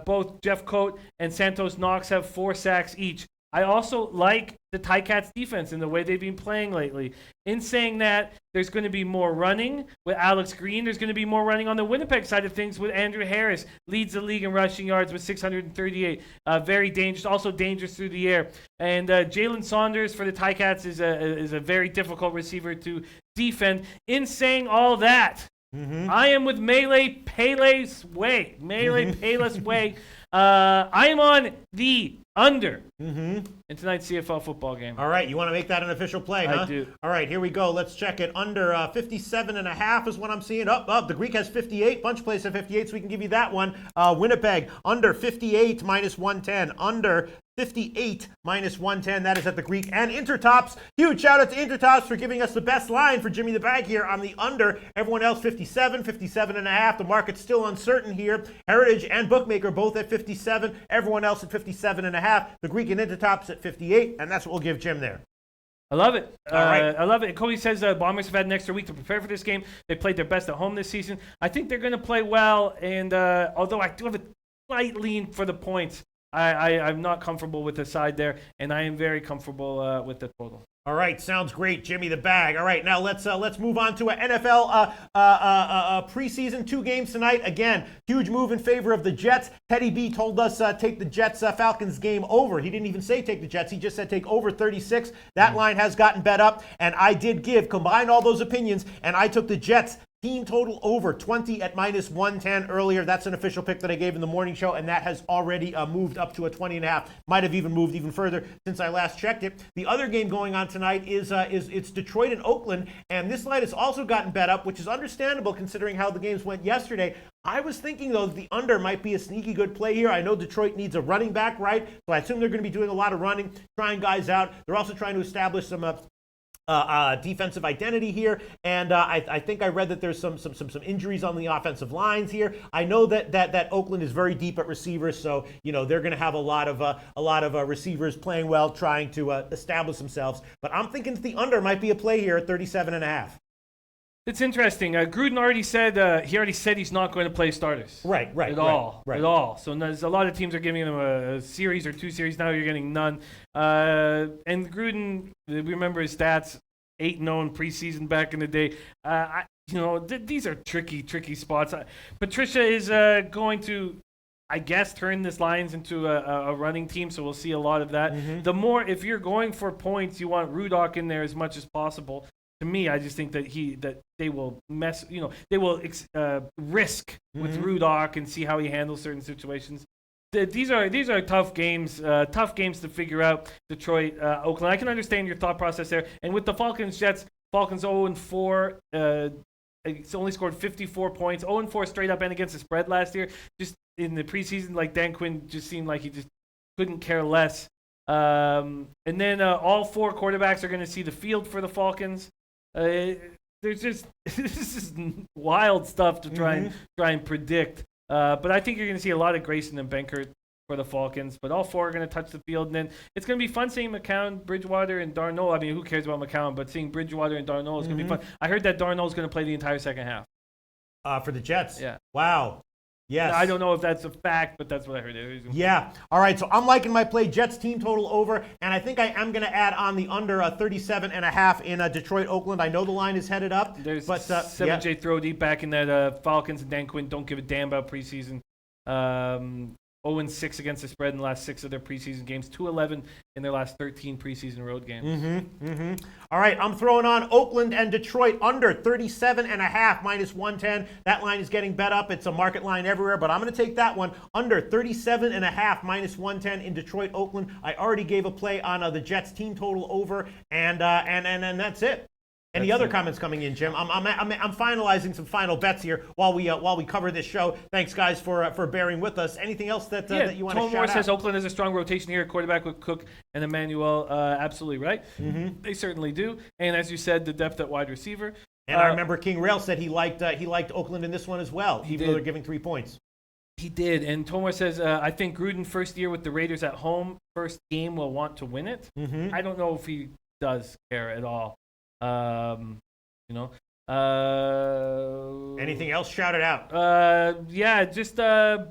Both Jeff Coate and Santos Knox have 4 sacks each. I also like the Ticats defense and the way they've been playing lately. In saying that, there's going to be more running with Alex Green. There's going to be more running on the Winnipeg side of things with Andrew Harris. Leads the league in rushing yards with 638. Very dangerous, also dangerous through the air. And Jalen Saunders for the Ticats is a very difficult receiver to defend. In saying all that, I am with Melee Payless Way. Melee Payless Way. I am on the under in tonight's CFL football game. All right, you want to make that an official play, huh? I do. All right, here we go. Let's check it. Under 57.5 is what I'm seeing. Up. The Greek has 58. Bunch plays at 58, so we can give you that one. Winnipeg, under 58 minus 110. Under 58 minus 110. That is at the Greek. And Intertops. Huge shout out to Intertops for giving us the best line for Jimmy the Bag here on the under. Everyone else 57, 57.5. The market's still uncertain here. Heritage and Bookmaker both at 57. Everyone else at 57.5. The Greek and Intertops at 58. And that's what we'll give Jim there. I love it. All right. I love it. Cody says Bombers have had an extra week to prepare for this game. They played their best at home this season. I think they're going to play well. And although I do have a slight lean for the points, I'm not comfortable with the side there, and I am very comfortable with the total. All right, sounds great, Jimmy the Bag. All right, now let's move on to an NFL preseason. 2 games tonight. Again, huge move in favor of the Jets. Teddy B told us take the Jets Falcons game over. He didn't even say take the Jets. He just said take over 36. That line has gotten bet up, and I did combine all those opinions, and I took the Jets team total over 20 at minus 110 earlier. That's an official pick that I gave in the morning show, and that has already moved up to a 20.5. Might have even moved even further since I last checked it. The other game going on tonight is it's Detroit and Oakland, and this line has also gotten bet up, which is understandable considering how the games went yesterday. I was thinking, though, that the under might be a sneaky good play here. I know Detroit needs a running back, right? So I assume they're going to be doing a lot of running, trying guys out. They're also trying to establish some defensive identity here, and I think I read that there's some injuries on the offensive lines here. I know that Oakland is very deep at receivers, so they're going to have a lot of receivers playing well, trying to establish themselves. But I'm thinking that the under might be a play here at 37.5. It's interesting. Gruden already said he's not going to play starters. Right. At all. So there's a lot of teams are giving him a series or 2 series. Now you're getting none. And Gruden, we remember his stats, 8-0 in preseason back in the day. These are tricky spots. Patricia is going to, I guess, turn this Lions into a running team, so we'll see a lot of that. The more, if you're going for points, you want Rudock in there as much as possible. To me, I just think that they will they will risk with Rudock and see how he handles certain situations. These are tough games to figure out. Detroit, Oakland. I can understand your thought process there. And with the Falcons-Jets, Falcons 0-4. It's only scored 54 points, 0-4 straight up and against the spread last year. Just in the preseason, like Dan Quinn just seemed like he just couldn't care less. And then all 4 quarterbacks are going to see the field for the Falcons. There's just this is wild stuff to try and predict. But I think you're going to see a lot of Grayson and Benkert for the Falcons. But all 4 are going to touch the field, and then it's going to be fun seeing McCown, Bridgewater, and Darnold. I mean, who cares about McCown? But seeing Bridgewater and Darnold is going to be fun. I heard that Darnold is going to play the entire second half. For the Jets. Yeah. Wow. Yes. I don't know if that's a fact, but that's what I heard. Yeah. All right. So I'm liking my play. Jets team total over, and I think I am going to add on the under 37.5 in Detroit, Oakland. I know the line is headed up. There's 7J throw deep back in that Falcons and Dan Quinn don't give a damn about preseason. 0-6 against the spread in the last 6 of their preseason games, 2-11 in their last 13 preseason road games. All right, I'm throwing on Oakland and Detroit under 37.5 minus 110. That line is getting bet up. It's a market line everywhere, but I'm going to take that one under 37.5 minus 110 in Detroit, Oakland. I already gave a play on the Jets team total over, and that's it. Any other comments coming in, Jim? I'm finalizing some final bets here while we cover this show. Thanks, guys, for bearing with us. Anything else that you want to shout out? Moore says Oakland has a strong rotation here at quarterback with Cook and Emmanuel. Absolutely right. They certainly do. And as you said, the depth at wide receiver. And I remember King Rail said he liked Oakland in this one as well, even though they're giving 3 points. He did. And Tomar says, I think Gruden first year with the Raiders at home, first game will want to win it. I don't know if he does care at all. Anything else? Shout it out. Just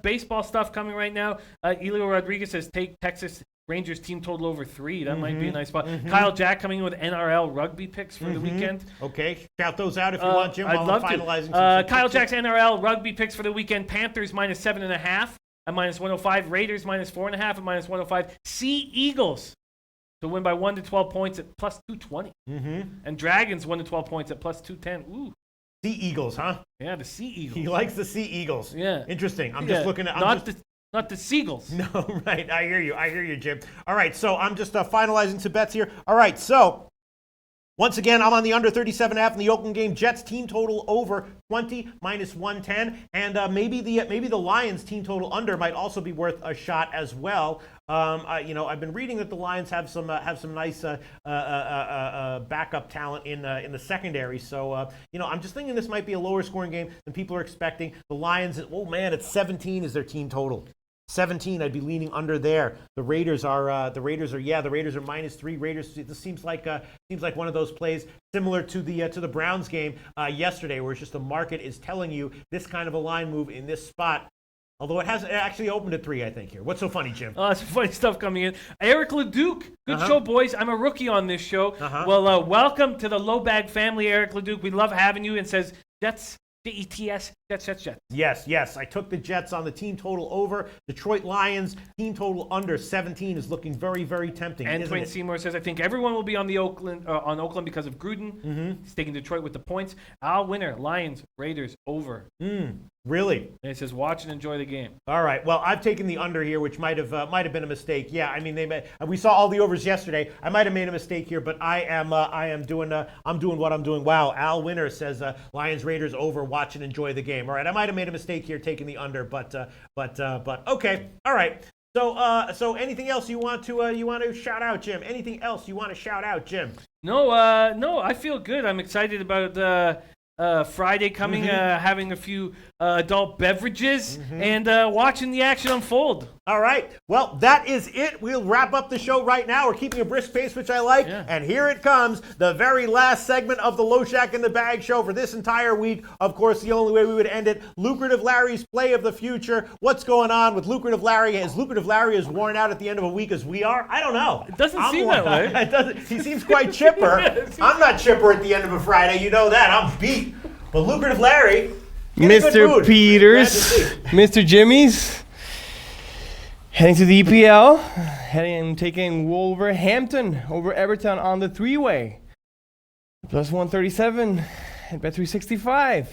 baseball stuff coming right now. Elio Rodriguez says take Texas Rangers team total over 3. That might be a nice spot. Kyle Jack coming in with NRL rugby picks for the weekend. Okay, shout those out if you want, Jim. I'd love to. Kyle Jack's NRL rugby picks for the weekend. Panthers minus 7.5 at minus 105. Raiders minus 4.5 at minus 105. Sea Eagles to win by 1 to 12 points at plus 220. And Dragons 1 to 12 points at plus 210. Ooh, Sea Eagles, huh? Yeah, the Sea Eagles. He likes the Sea Eagles. Yeah. Interesting. I'm just looking at... Not the Seagulls. No, right. I hear you, Jim. All right, so I'm just finalizing some bets here. All right, so... Once again, I'm on the under 37.5 in the Oakland game. Jets team total over 20 minus 110, and maybe the Lions team total under might also be worth a shot as well. I've been reading that the Lions have some nice backup talent in the secondary. So I'm just thinking this might be a lower scoring game than people are expecting. The Lions, oh man, it's 17 is their team total. 17, I'd be leaning under there. The Raiders are -3. Raiders. This seems like one of those plays similar to the Browns game yesterday, where it's just the market is telling you this kind of a line move in this spot. Although it actually opened at 3, I think here. What's so funny, Jim? Oh, some funny stuff coming in. Eric Leduc, good show, boys. I'm a rookie on this show. Well, welcome to the Low Bag family, Eric Leduc. We love having you. And says Jets. Jets. Yes. I took the Jets on the team total over. Detroit Lions team total under 17 is looking very, very tempting. And Twain Seymour says, I think everyone will be on Oakland because of Gruden. He's taking Detroit with the points. Al Winner, Lions, Raiders over. Really? And it says, watch and enjoy the game. All right. Well, I've taken the under here, which might have been a mistake. Yeah, I mean, we saw all the overs yesterday. I might have made a mistake here, but I'm doing what I'm doing. Wow. Al Winner says Lions Raiders over. Watch and enjoy the game. All right. I might have made a mistake here taking the under, but okay. All right. So anything else you want to shout out, Jim? Anything else you want to shout out, Jim? No. I feel good. I'm excited about Friday coming, having a few adult beverages and watching the action unfold. All right. Well, that is it. We'll wrap up the show right now. We're keeping a brisk pace, which I like. Yeah. And here it comes, the very last segment of the Loshak and the Bag show for this entire week. Of course, the only way we would end it, Lucrative Larry's play of the future. What's going on with Lucrative Larry? Is Lucrative Larry as worn out at the end of a week as we are? I don't know. It doesn't seem that way. It doesn't. He seems quite chipper. I'm not chipper at the end of a Friday. You know that. I'm beat. But Lucrative Larry, Mr. Peters, Mr. Jimmy's, heading to the EPL, taking Wolverhampton over Everton on the 3-way. Plus 137 at Bet365.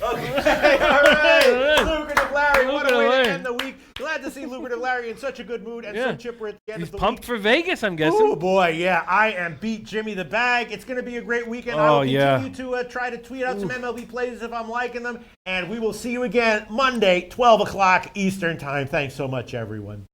Okay, all right. Lucrative Larry, what a way to end the week. Glad to see Lucrative Larry in such a good mood and so chipper at the end of the week. He's pumped for Vegas, I'm guessing. Oh, boy, yeah. I am beat Jimmy the Bag. It's going to be a great weekend. I will continue to try to tweet out some MLB plays if I'm liking them. And we will see you again Monday, 12 o'clock Eastern time. Thanks so much, everyone.